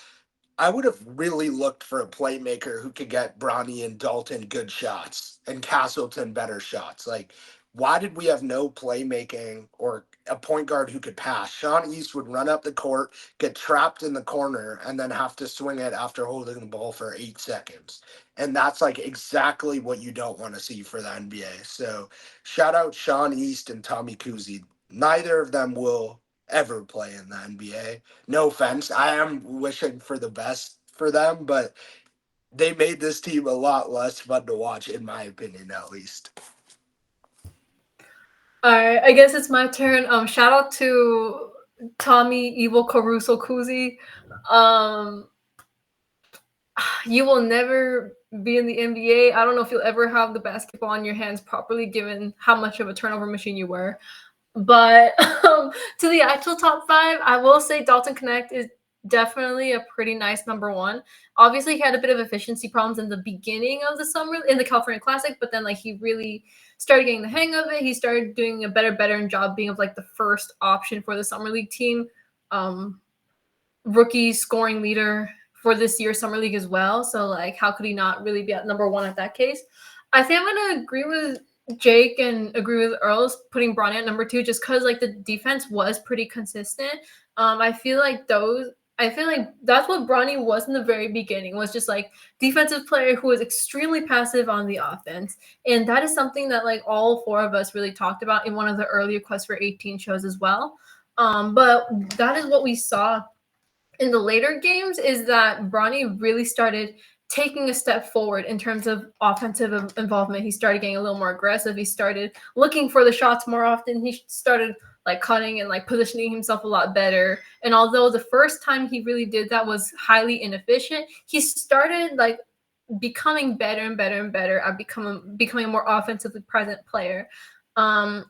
I would have really looked for a playmaker who could get Bronny and Dalton good shots and Castleton better shots. Like, why did we have no playmaking or a point guard who could pass? Sean East would run up the court, get trapped in the corner, and then have to swing it after holding the ball for 8 seconds. And that's like exactly what you don't want to see for the NBA. So shout out Sean East and Tommy Kuzi. Neither of them will ever play in the NBA. No offense. I am wishing for the best for them, but they made this team a lot less fun to watch, in my opinion, at least. All right, I guess it's my turn. Shout out to Tommy Evil Caruso Kuzi. You will never be in the NBA. I don't know if you'll ever have the basketball in your hands properly, given how much of a turnover machine you were. But to the actual top 5, I will say Dalton Connect is definitely a pretty nice number 1. Obviously, he had a bit of efficiency problems in the beginning of the summer in the California Classic, but then like he really started getting the hang of it. He started doing a better job being of like the first option for the Summer League team. Rookie scoring leader for this year's Summer League as well. So like, how could he not really be at number 1 at that case? I think I'm going to agree with Jake and agree with Earl's putting Bronny at number 2, just because like the defense was pretty consistent. I feel like that's what Bronny was in the very beginning, was just like defensive player who was extremely passive on the offense. And that is something that like all 4 of us really talked about in one of the earlier Quest for 18 shows as well. But that is what we saw in the later games, is that Bronny really started taking a step forward in terms of offensive involvement. He started getting a little more aggressive. He started looking for the shots more often. He started like cutting and like positioning himself a lot better. And although the first time he really did that was highly inefficient, he started like becoming better and better and better at becoming a more offensively present player.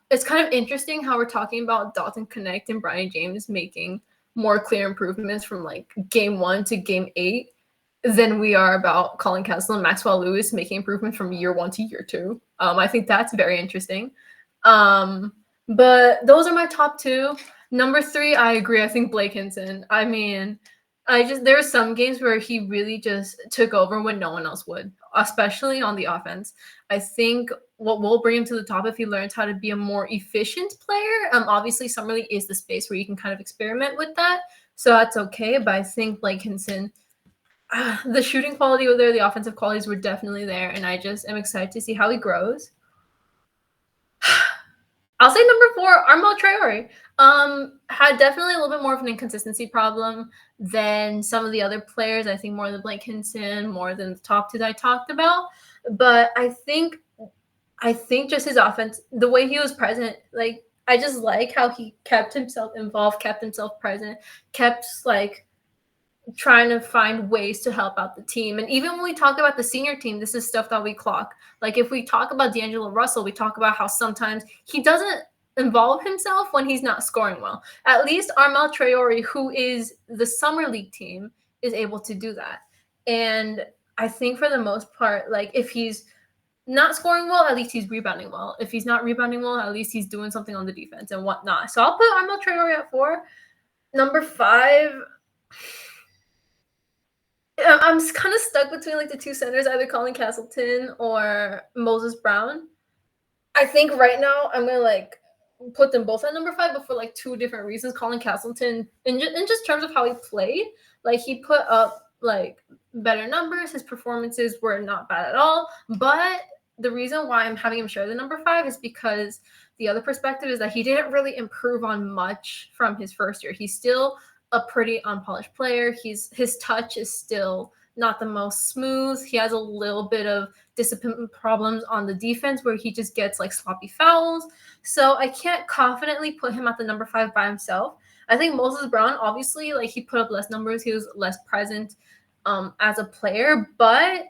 It's kind of interesting how we're talking about Dalton Connect and Bronny James making more clear improvements from like game 1 to game 8 than we are about Colin Kessel and Maxwell Lewis making improvements from year 1 to year 2. I think that's very interesting. But those are my top 2. Number 3, I agree. I think Blake Hinson. I mean, there are some games where he really just took over when no one else would, especially on the offense. I think what will bring him to the top if he learns how to be a more efficient player. Obviously, Summer League is the space where you can kind of experiment with that, so that's okay. But I think Blake Hinson, the shooting quality was there, the offensive qualities were definitely there, and I just am excited to see how he grows. I'll say number 4, Armel Traore. Had definitely a little bit more of an inconsistency problem than some of the other players. I think more than Blake Hinson, more than the top 2 that I talked about. But I think just his offense, the way he was present, like I just like how he kept himself involved, kept himself present, kept like trying to find ways to help out the team. And even when we talk about the senior team, this is stuff that we clock. Like if we talk about D'Angelo Russell, we talk about how sometimes he doesn't involve himself when he's not scoring well. At least Armel Traore, who is the Summer League team, is able to do that. And I think for the most part, like if he's not scoring well, at least he's rebounding well. If he's not rebounding well, at least he's doing something on the defense and whatnot. So I'll put Armel Traore at 4. Number 5, I'm kind of stuck between like the 2 centers, either Colin Castleton or Moses Brown. I think right now I'm gonna like put them both at number 5, but for like 2 different reasons. Colin Castleton, in just terms of how he played, like he put up like better numbers. His performances were not bad at all. But the reason why I'm having him share the number 5 is because the other perspective is that he didn't really improve on much from his first year. He's still a pretty unpolished player. His touch is still not the most smooth. He has a little bit of discipline problems on the defense where he just gets like sloppy fouls. So I can't confidently put him at the number 5 by himself. I think Moses Brown, obviously, like he put up less numbers. He was less present as a player, but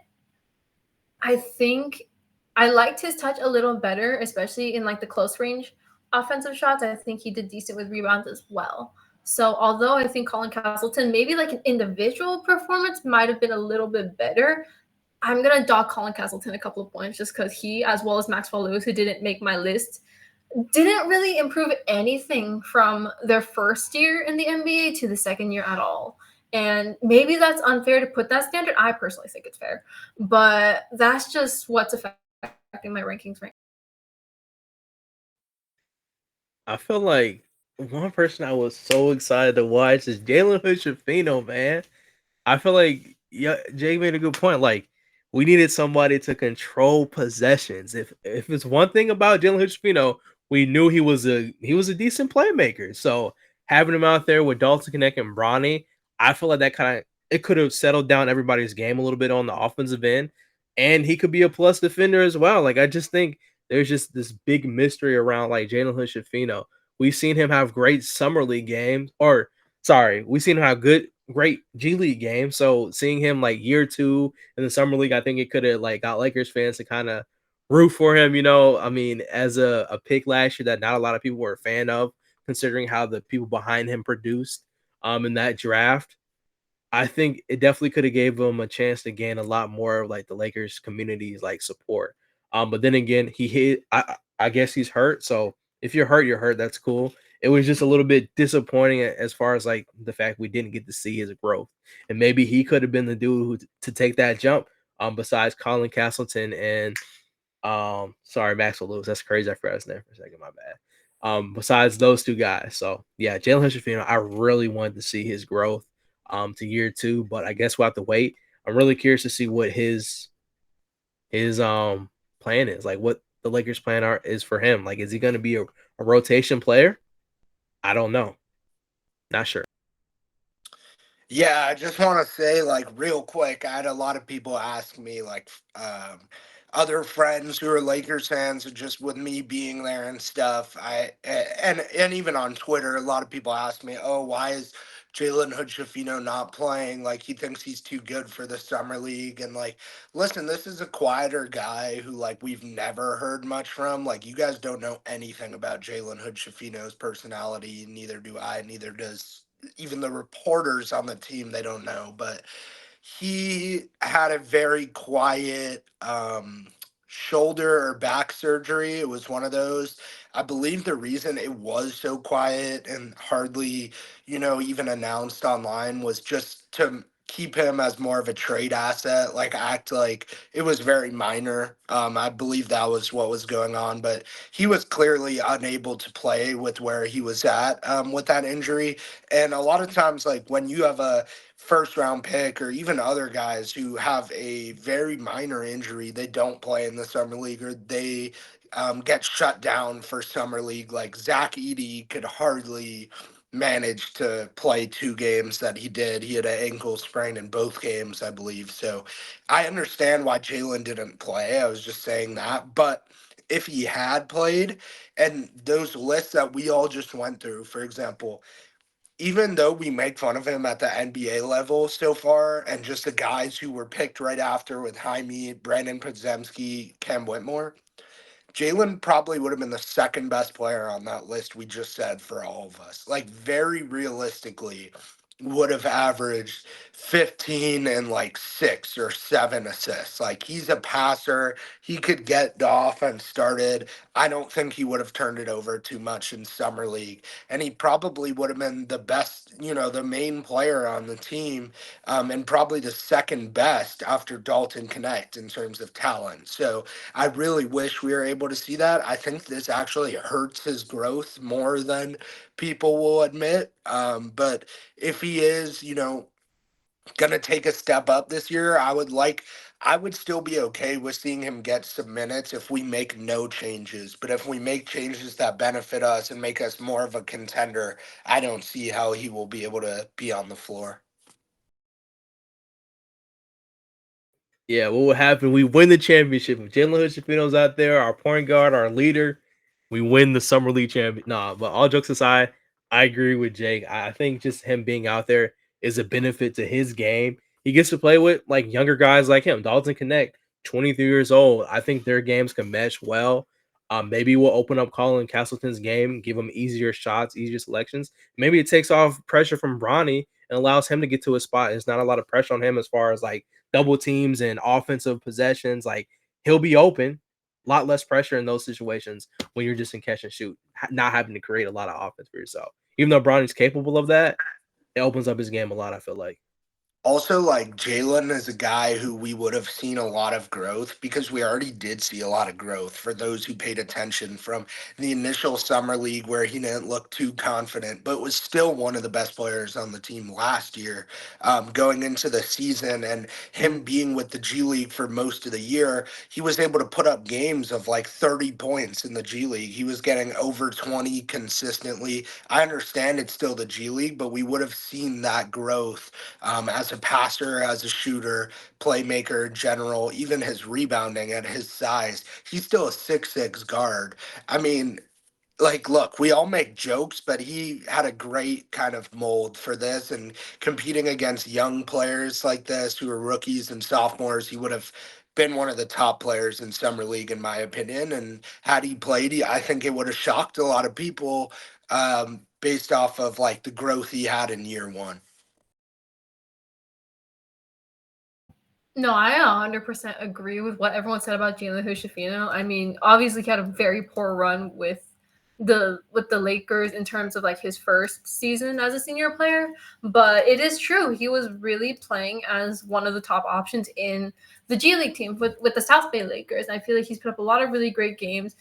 I think I liked his touch a little better, especially in like the close range offensive shots. I think he did decent with rebounds as well. So although I think Colin Castleton, maybe like an individual performance might have been a little bit better, I'm going to dock Colin Castleton a couple of points just because he, as well as Maxwell Lewis, who didn't make my list, didn't really improve anything from their first year in the NBA to the second year at all. And maybe that's unfair to put that standard. I personally think it's fair. But that's just what's affecting my rankings right now. I feel like one person I was so excited to watch is Jalen Hood-Schifino, man. I feel like Jay made a good point. Like we needed somebody to control possessions. If it's one thing about Jalen Hood-Schifino, we knew he was a decent playmaker. So having him out there with Dalton Connect and Bronny, I feel like that it could have settled down everybody's game a little bit on the offensive end, and he could be a plus defender as well. Like I just think there's just this big mystery around like Jalen Hood-Schifino. We've seen him have great summer league games, we've seen him have great G League games. So seeing him like year 2 in the summer league, I think it could have like got Lakers fans to kind of root for him. I mean, as a pick last year that not a lot of people were a fan of, considering how the people behind him produced in that draft. I think it definitely could have gave him a chance to gain a lot more of like the Lakers community's like support. But then again, I guess he's hurt. So if you're hurt, you're hurt. That's cool. It was just a little bit disappointing as far as like the fact we didn't get to see his growth. And maybe he could have been the dude to take that jump. Besides Colin Castleton and Maxwell Lewis. That's crazy. I forgot his name for a second. My bad. Besides those 2 guys. So yeah, Jalen Hood-Schifino, I really wanted to see his growth to year 2, but I guess we'll have to wait. I'm really curious to see what his plan is, like what the Lakers plan is for him. Like, is he going to be a rotation player? I don't know. Not sure. Yeah, I just want to say, like, real quick, I had a lot of people ask me, like, other friends who are Lakers fans, and just with me being there and stuff. And even on Twitter, a lot of people ask me, "Oh, why is Jalen Hood-Schifino not playing? Like, he thinks he's too good for the summer league." And like, listen, this is a quieter guy who like we've never heard much from. Like, you guys don't know anything about Jalen Hood-Schifino's personality. Neither do I. Neither does even the reporters on the team. They don't know, but he had a very quiet shoulder or back surgery. It was one of those. I believe the reason it was so quiet and hardly, even announced online was just to keep him as more of a trade asset, like act like it was very minor. I believe that was what was going on, but he was clearly unable to play with where he was at with that injury. And a lot of times, like when you have a first round pick or even other guys who have a very minor injury, they don't play in the summer league, or they get shut down for summer league. Like Zach Edey could hardly manage to play 2 games that he did. He had an ankle sprain in both games, I believe. So I understand why Jalen didn't play. I was just saying that. But if he had played, and those lists that we all just went through, for example, even though we make fun of him at the NBA level so far, and just the guys who were picked right after with Jaime, Brandon Podziemski, Cam Whitmore, Jalen probably would have been the second best player on that list we just said for all of us. Like, very realistically, would have averaged 15 and like 6 or 7 assists. Like, he's a passer. He could get the offense started. I don't think he would have turned it over too much in Summer League. And he probably would have been the best, the main player on the team, and probably the second best after Dalton Connect in terms of talent. So, I really wish we were able to see that. I think this actually hurts his growth more than people will admit. But if he is, gonna take a step up this year, I would still be okay with seeing him get some minutes if we make no changes. But if we make changes that benefit us and make us more of a contender, I don't see how he will be able to be on the floor. Yeah, what would happen? We win the championship. If Jalen Hood-Schifino's out there, our point guard, our leader, we win the summer league champion. Nah, but all jokes aside, I agree with Jake. I think just him being out there is a benefit to his game. He gets to play with like younger guys like him. Dalton Connect, 23 years old. I think their games can mesh well. Maybe we'll open up Colin Castleton's game, give him easier shots, easier selections. Maybe it takes off pressure from Bronny and allows him to get to a spot. There's not a lot of pressure on him as far as like double teams and offensive possessions. Like, he'll be open. A lot less pressure in those situations when you're just in catch and shoot, not having to create a lot of offense for yourself. Even though Bronny's capable of that, it opens up his game a lot, I feel like. Also, like, Jalen is a guy who we would have seen a lot of growth, because we already did see a lot of growth for those who paid attention from the initial summer league where he didn't look too confident, but was still one of the best players on the team last year, going into the season. And him being with the G League for most of the year, he was able to put up games of like 30 points in the G League. He was getting over 20 consistently. I understand it's still the G League, but we would have seen that growth as a passer, as a shooter, playmaker in general, even his rebounding at his size. He's still a 6'6" guard. I mean, like, look, we all make jokes, but he had a great kind of mold for this, and competing against young players like this who are rookies and sophomores, he would have been one of the top players in summer league, in my opinion. And had he played, I think it would have shocked a lot of people, based off of like the growth he had in year one. No, I 100% agree with what everyone said about Jalen Hood-Schifino. I mean, obviously he had a very poor run with the Lakers in terms of like his first season as a senior player, but it is true he was really playing as one of the top options in the G League team with the South Bay Lakers. I feel like he's put up a lot of really great games.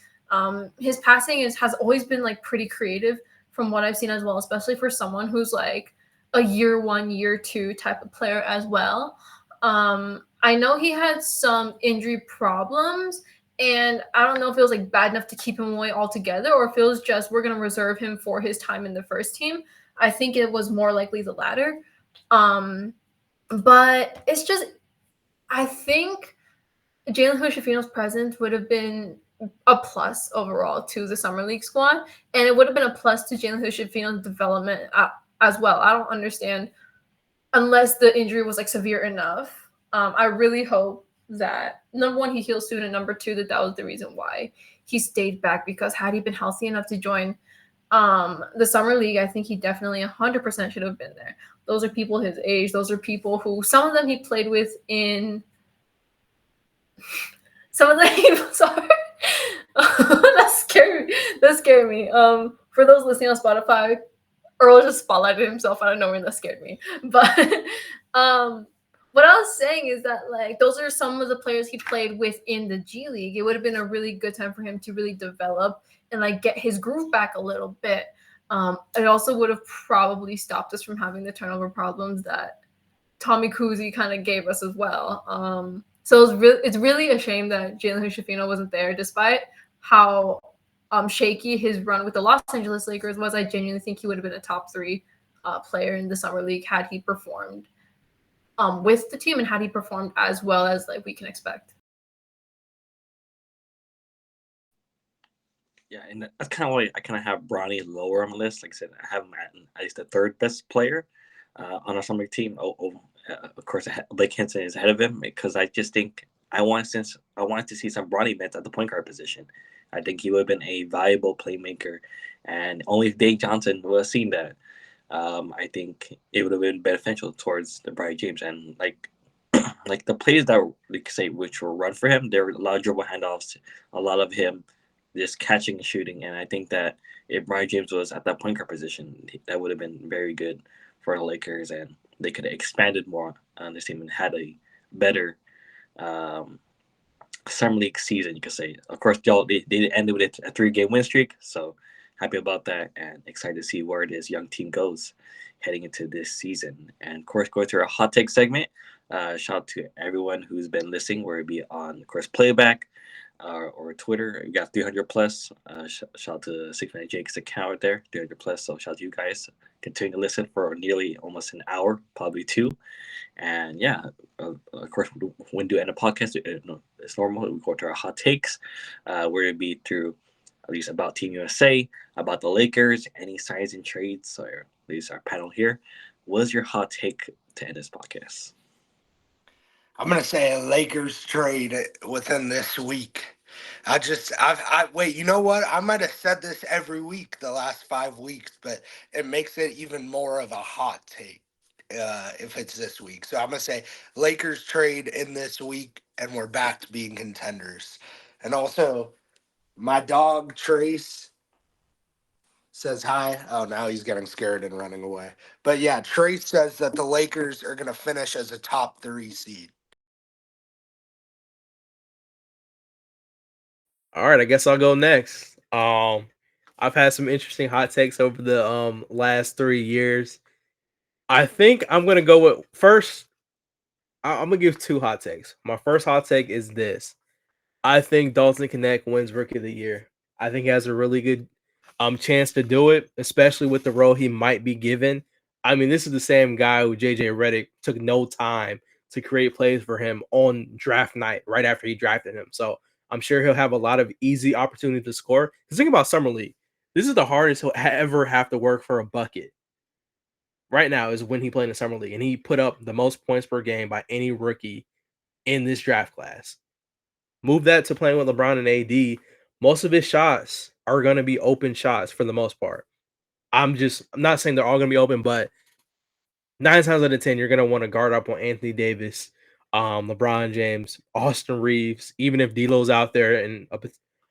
His passing has always been like pretty creative from what I've seen as well, especially for someone who's like a year one, year two type of player as well. I know he had some injury problems, and I don't know if it was like bad enough to keep him away altogether, or if it was just we're gonna reserve him for his time in the first team. I think it was more likely the latter. But it's just, I think Jalen Hood-Schifino's presence would have been a plus overall to the Summer League squad, and it would have been a plus to Jalen Hood-Schifino's development as well. I don't understand, unless the injury was like severe enough. I really hope that, number one, he heals soon, and number two, that was the reason why he stayed back, because had he been healthy enough to join the Summer League, I think he definitely 100% should have been there. Those are people his age. Those are people who, some of them he played with in, some of them people, sorry. That scared me. For those listening on Spotify, Earl just spotlighted himself out of nowhere, and that scared me. But what I was saying is that, like, those are some of the players he played with in the G League. It would have been a really good time for him to really develop and like get his groove back a little bit. It also would have probably stopped us from having the turnover problems that Tommy Kuzi kind of gave us as well. So it's really a shame that Jalen Hood-Schifino wasn't there, despite how shaky his run with the Los Angeles Lakers was. I genuinely think he would have been a top 3 player in the Summer League had he performed with the team and had he performed as well as like we can expect. Yeah, and that's kind of why I kind of have Bronny lower on the list. Like I said, I have him at least the 3rd best player on our summer team. Of course, Blake Henson is ahead of him, because I just think I wanted to see some Bronny minutes at the point guard position. I think he would have been a valuable playmaker, and only if Dave Johnson would have seen that, I think it would have been beneficial towards the Bronny James. And like the plays that we could say which were run for him, there were a lot of dribble handoffs, a lot of him just catching and shooting. And I think that if Bronny James was at that point guard position, that would have been very good for the Lakers, and they could have expanded more on this team and had a better Summer League season, you could say. Of course, they ended with a 3-game win streak, so happy about that and excited to see where this young team goes heading into this season. And of course, going through our hot take segment. Shout out to everyone who's been listening, whether it be on, of course, Playback or Twitter. You got 300 plus. Shout out to 690 Jake's account right there, 300 plus. So shout out to you guys. Continue to listen for nearly almost an hour, probably 2. And yeah, of course, when we do end a podcast, it's normal. We go to our hot takes, where it be through at least about Team USA, about the Lakers, any signs and trades, or at least our panel here. What is your hot take to end this podcast? I'm gonna say a Lakers trade within this week. Wait. You know what? I might have said this every week the last 5 weeks, but it makes it even more of a hot take if it's this week. So I'm gonna say Lakers trade in this week, and we're back to being contenders. And also, my dog Trace says hi. Oh, now he's getting scared and running away. But yeah, Trace says that the Lakers are gonna finish as a top 3 seed. All right, I guess I'll go next. I've had some interesting hot takes over the last 3 years. I think I'm gonna go with first. I'm gonna give 2 hot takes. My first hot take is this: I think Dalton Connect wins Rookie of the Year. I think he has a really good chance to do it, especially with the role he might be given. I mean, this is the same guy who JJ Redick took no time to create plays for him on draft night, right after he drafted him. So I'm sure he'll have a lot of easy opportunity to score. Because think about Summer League. This is the hardest he'll ever have to work for a bucket. Right now is when he played in the Summer League, and he put up the most points per game by any rookie in this draft class. Move that to playing with LeBron and AD. Most of his shots are going to be open shots for the most part. I'm not saying they're all going to be open, but 9 times out of 10, you're going to want to guard up on Anthony Davis, LeBron James, Austin Reeves, even if D'Lo's out there in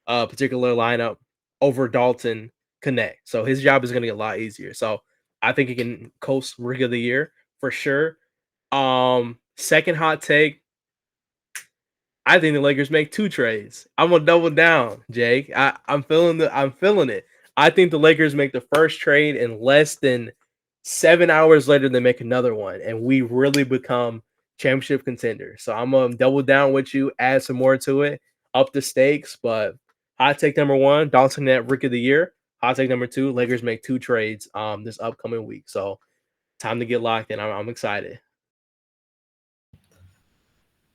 a particular lineup over Dalton Connect. So his job is going to get a lot easier. So I think he can coast Rookie of the Year for sure. Second hot take. I think the Lakers make 2 trades. I'm gonna double down, Jake. I'm feeling it. I think the Lakers make the first trade, and less than 7 hours later they make another one, and we really become championship contenders. So I'm gonna double down with you, add some more to it, up the stakes. But hot take number 1, Dalton at Rookie of the Year. Hot take number 2: Lakers make 2 trades this upcoming week. So time to get locked in. I'm excited.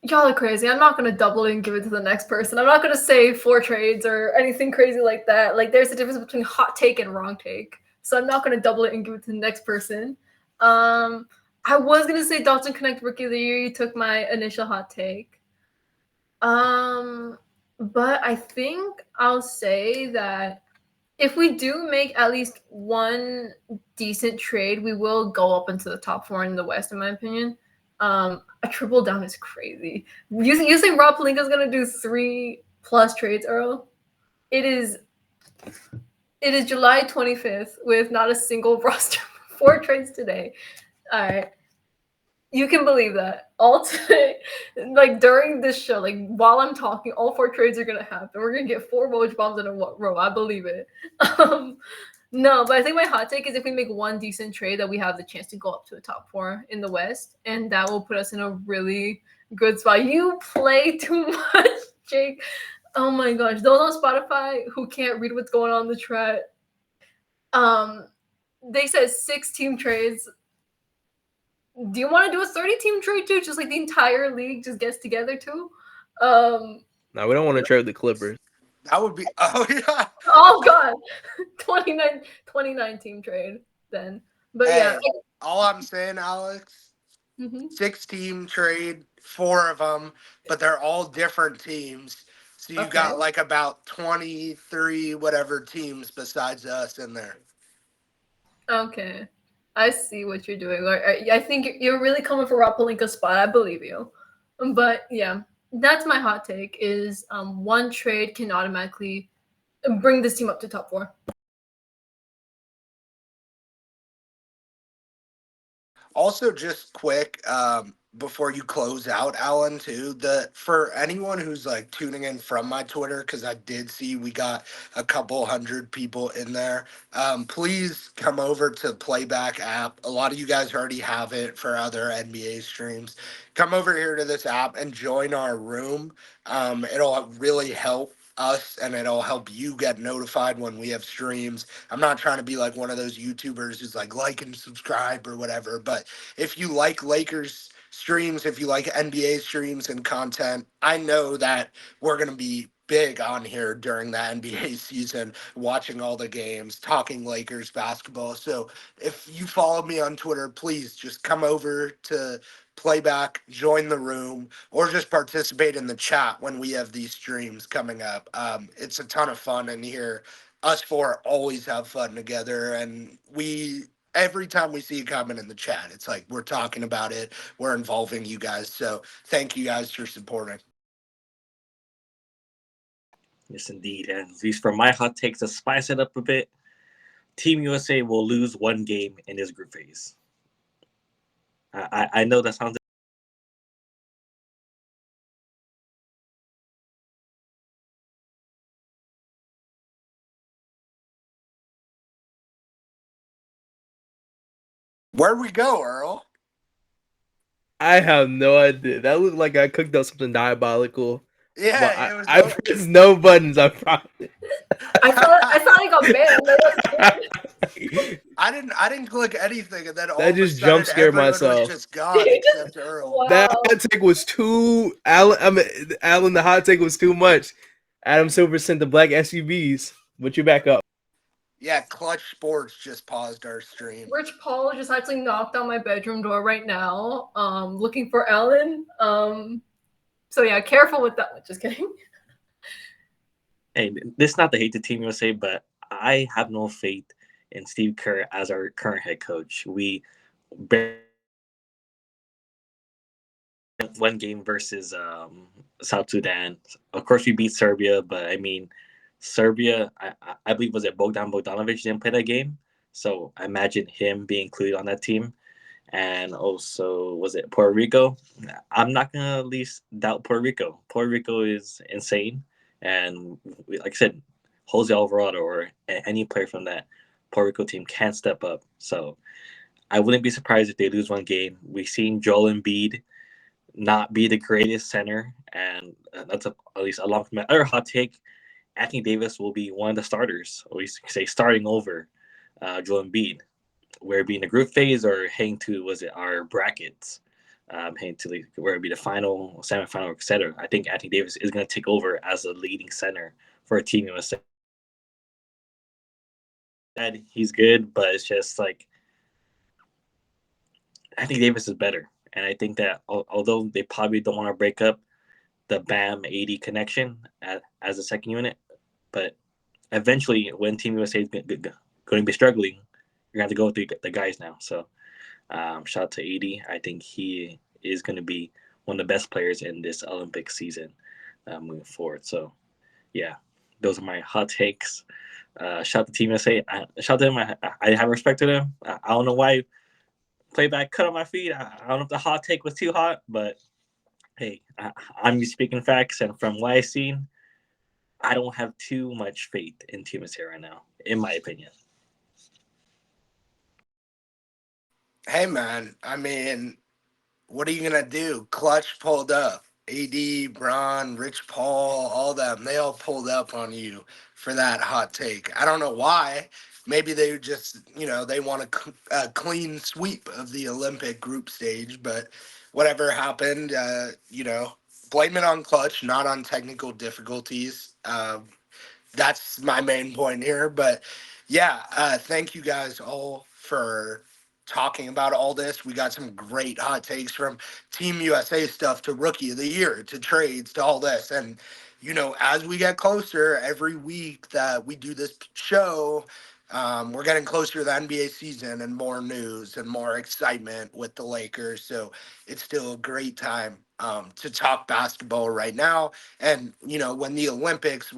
Y'all are crazy. I'm not gonna double it and give it to the next person. I'm not gonna say 4 trades or anything crazy like that. Like, there's a difference between hot take and wrong take. So I'm not gonna double it and give it to the next person. I was gonna say Dalton Connect Rookie of the Year. You took my initial hot take. But I think I'll say that if we do make at least one decent trade, we will go up into the top 4 in the West, in my opinion. A triple down is crazy. You think Rob Pelinka's gonna do 3+ trades, Earl? It is July 25th with not a single roster. 4 trades today. All right. You can believe that. All today, like during this show, like while I'm talking, all 4 trades are gonna happen. We're gonna get 4 Woj bombs in a row. I believe it. No, but I think my hot take is if we make one decent trade, that we have the chance to go up to the top 4 in the West, and that will put us in a really good spot. You play too much, Jake. Oh my gosh, those on Spotify who can't read what's going on in the chat, they said 6-team trades. Do you want to do a 30-team trade too? Just like the entire league just gets together too? No, we don't want to trade the Clippers. That would be Oh god. 29 team trade then. But Hey, yeah. all I'm saying, Alex, 6-team trade, 4 of them, but they're all different teams. So you got like about 23 whatever teams besides us in there. Okay. I see what you're doing. I think you're really coming for Rob Pelinka's spot. I believe you. But yeah, that's my hot take is one trade can automatically bring this team up to top 4. Also, just quick, before you close out, Allan, too, for anyone who's like tuning in from my Twitter, because I did see we got a couple hundred people in there, please come over to Playback app. A lot of you guys already have it for other NBA streams. Come over here to this app and join our room. It'll really help us, and it'll help you get notified when we have streams. I'm not trying to be like one of those YouTubers who's like and subscribe or whatever, but if you like Lakers streams, if you like NBA streams and content, I know that we're going to be big on here during the NBA season, watching all the games, talking Lakers basketball. So if you follow me on Twitter, please just come over to Playback, join the room, or just participate in the chat when we have these streams coming up. It's a ton of fun in here. Us 4 always have fun together, and every time we see a comment in the chat, it's like we're talking about it, we're involving you guys. So thank you guys for supporting. Yes, indeed. And at least for my hot takes, to spice it up a bit, Team USA will lose 1 game in this group phase. I know that sounds. Where'd we go, Earl? I have no idea. That looked like I cooked up something diabolical. Yeah, well, I pressed no buttons. I promise. I thought I got banned. I didn't click anything, and then all that just jump scared myself. Was just gone except Earl. Wow. That hot take was too Allan. The hot take was too much. Adam Silver sent the black SUVs. But you back up. Yeah, Clutch Sports just paused our stream. Rich Paul just actually knocked on my bedroom door right now, looking for Allan. So yeah, careful with that one. Just kidding. Hey, this is not to hate the Team USA, but I have no faith in Steve Kerr as our current head coach. We one game versus South Sudan. Of course, we beat Serbia, but I mean, Serbia, I believe, was it Bogdan Bogdanovic didn't play that game, so I imagine him being included on that team. And also, was it Puerto Rico? I'm not gonna at least doubt Puerto Rico. Puerto Rico is insane, and like I said, Jose Alvarado or any player from that Puerto Rico team can step up. So I wouldn't be surprised if they lose 1 game. We've seen Joel Embiid not be the greatest center, and that's at least along from my other hot take Anthony Davis will be one of the starters, or we say starting over Joel Embiid, where it be in the group phase or heading to our brackets, heading to where it be the final, semifinal, etc. I think Anthony Davis is going to take over as the leading center for a Team USA. And he's good, but it's just like I think Davis is better, and I think that although they probably don't want to break up the Bam AD connection as a second unit, but eventually when Team USA is going to be struggling, you're going to have to go with the guys now. So shout out to AD. I think he is going to be one of the best players in this Olympic season moving forward. So yeah, those are my hot takes. Shout out to Team USA. Shout out to them. I have respect to them. I don't know why playback cut on my feet. I don't know if the hot take was too hot, but hey, I'm speaking facts, and from what I've seen, I don't have too much faith in Team USA right now, in my opinion. Hey, man. I mean, what are you going to do? Clutch pulled up. AD, Bron, Rich Paul, all them, they all pulled up on you for that hot take. I don't know why. Maybe they just, they want a clean sweep of the Olympic group stage, but whatever happened, blame it on Clutch, not on technical difficulties. That's my main point here. But yeah, thank you guys all for talking about all this. We got some great hot takes from Team USA stuff to Rookie of the Year to trades to all this. And, as we get closer every week that we do this show, we're getting closer to the NBA season and more news and more excitement with the Lakers. So it's still a great time to talk basketball right now. And, when the Olympics,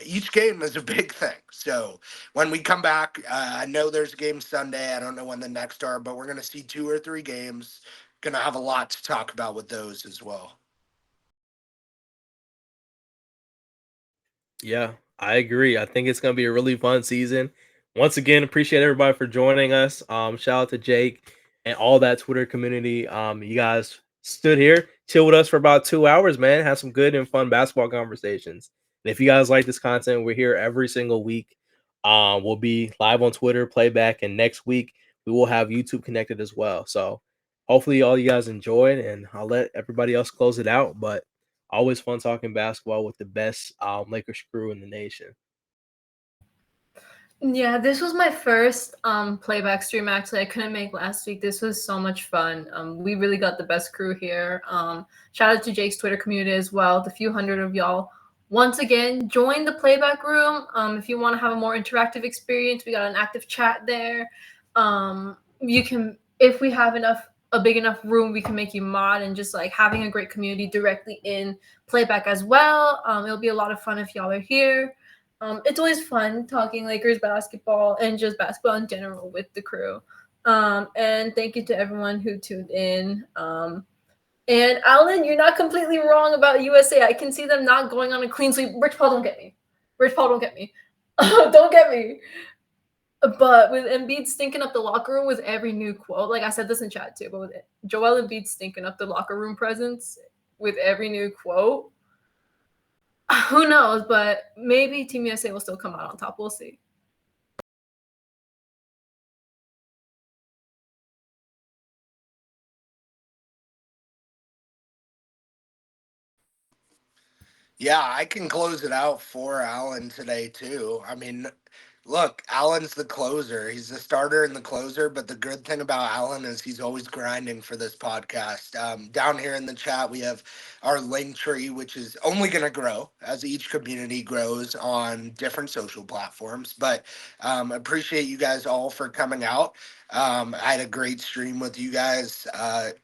each game is a big thing. So when we come back, I know there's a game Sunday. I don't know when the next are, but we're going to see 2 or 3 games. Going to have a lot to talk about with those as well. Yeah, I agree. I think it's gonna be a really fun season. Once again, appreciate everybody for joining us. Shout out to Jake and all that Twitter community. You guys stood here, chill with us for about 2 hours, man. Had some good and fun basketball conversations. And if you guys like this content, we're here every single week. We'll be live on Twitter, playback, and next week we will have YouTube connected as well. So hopefully all you guys enjoyed, and I'll let everybody else close it out. But always fun talking basketball with the best Lakers crew in the nation. Yeah, this was my first playback stream. Actually, I couldn't make last week. This was so much fun. We really got the best crew here. Shout out to Jake's Twitter community as well. The few hundred of y'all. Once again, join the playback room. If you want to have a more interactive experience, we got an active chat there. You can, if we have a big enough room, we can make you mod, and just like having a great community directly in playback as well. It'll be a lot of fun if y'all are here. It's always fun talking Lakers basketball and just basketball in general with the crew. And thank you to everyone who tuned in. And Allan, you're not completely wrong about USA. I can see them not going on a clean sweep. Rich Paul, don't get me. Rich Paul, don't get me. Don't get me. But with Embiid stinking up the locker room with every new quote, like I said this in chat too, but with Joel Embiid stinking up the locker room presence with every new quote, who knows? But maybe Team USA will still come out on top. We'll see. Yeah, I can close it out for Allan today too. I mean, look, Allan's the closer. He's the starter and the closer, but the good thing about Allan is he's always grinding for this podcast. Down here in the chat, we have our Linktree, which is only going to grow as each community grows on different social platforms. But appreciate you guys all for coming out. I had a great stream with you guys.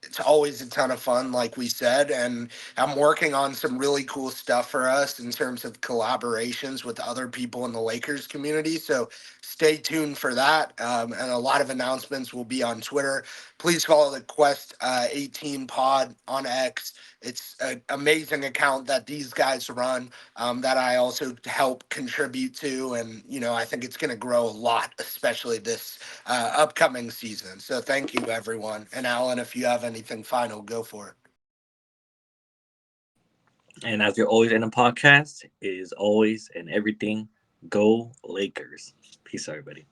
It's always a ton of fun, like we said, and I'm working on some really cool stuff for us in terms of collaborations with other people in the Lakers community. So stay tuned for that. And a lot of announcements will be on Twitter. Please follow the Quest 18 pod on X. It's an amazing account that these guys run that I also help contribute to. And, I think it's going to grow a lot, especially this upcoming season. So thank you, everyone. And Allan, if you have anything final, go for it. And as you're always in a podcast, it is always and everything, go Lakers. Peace, everybody.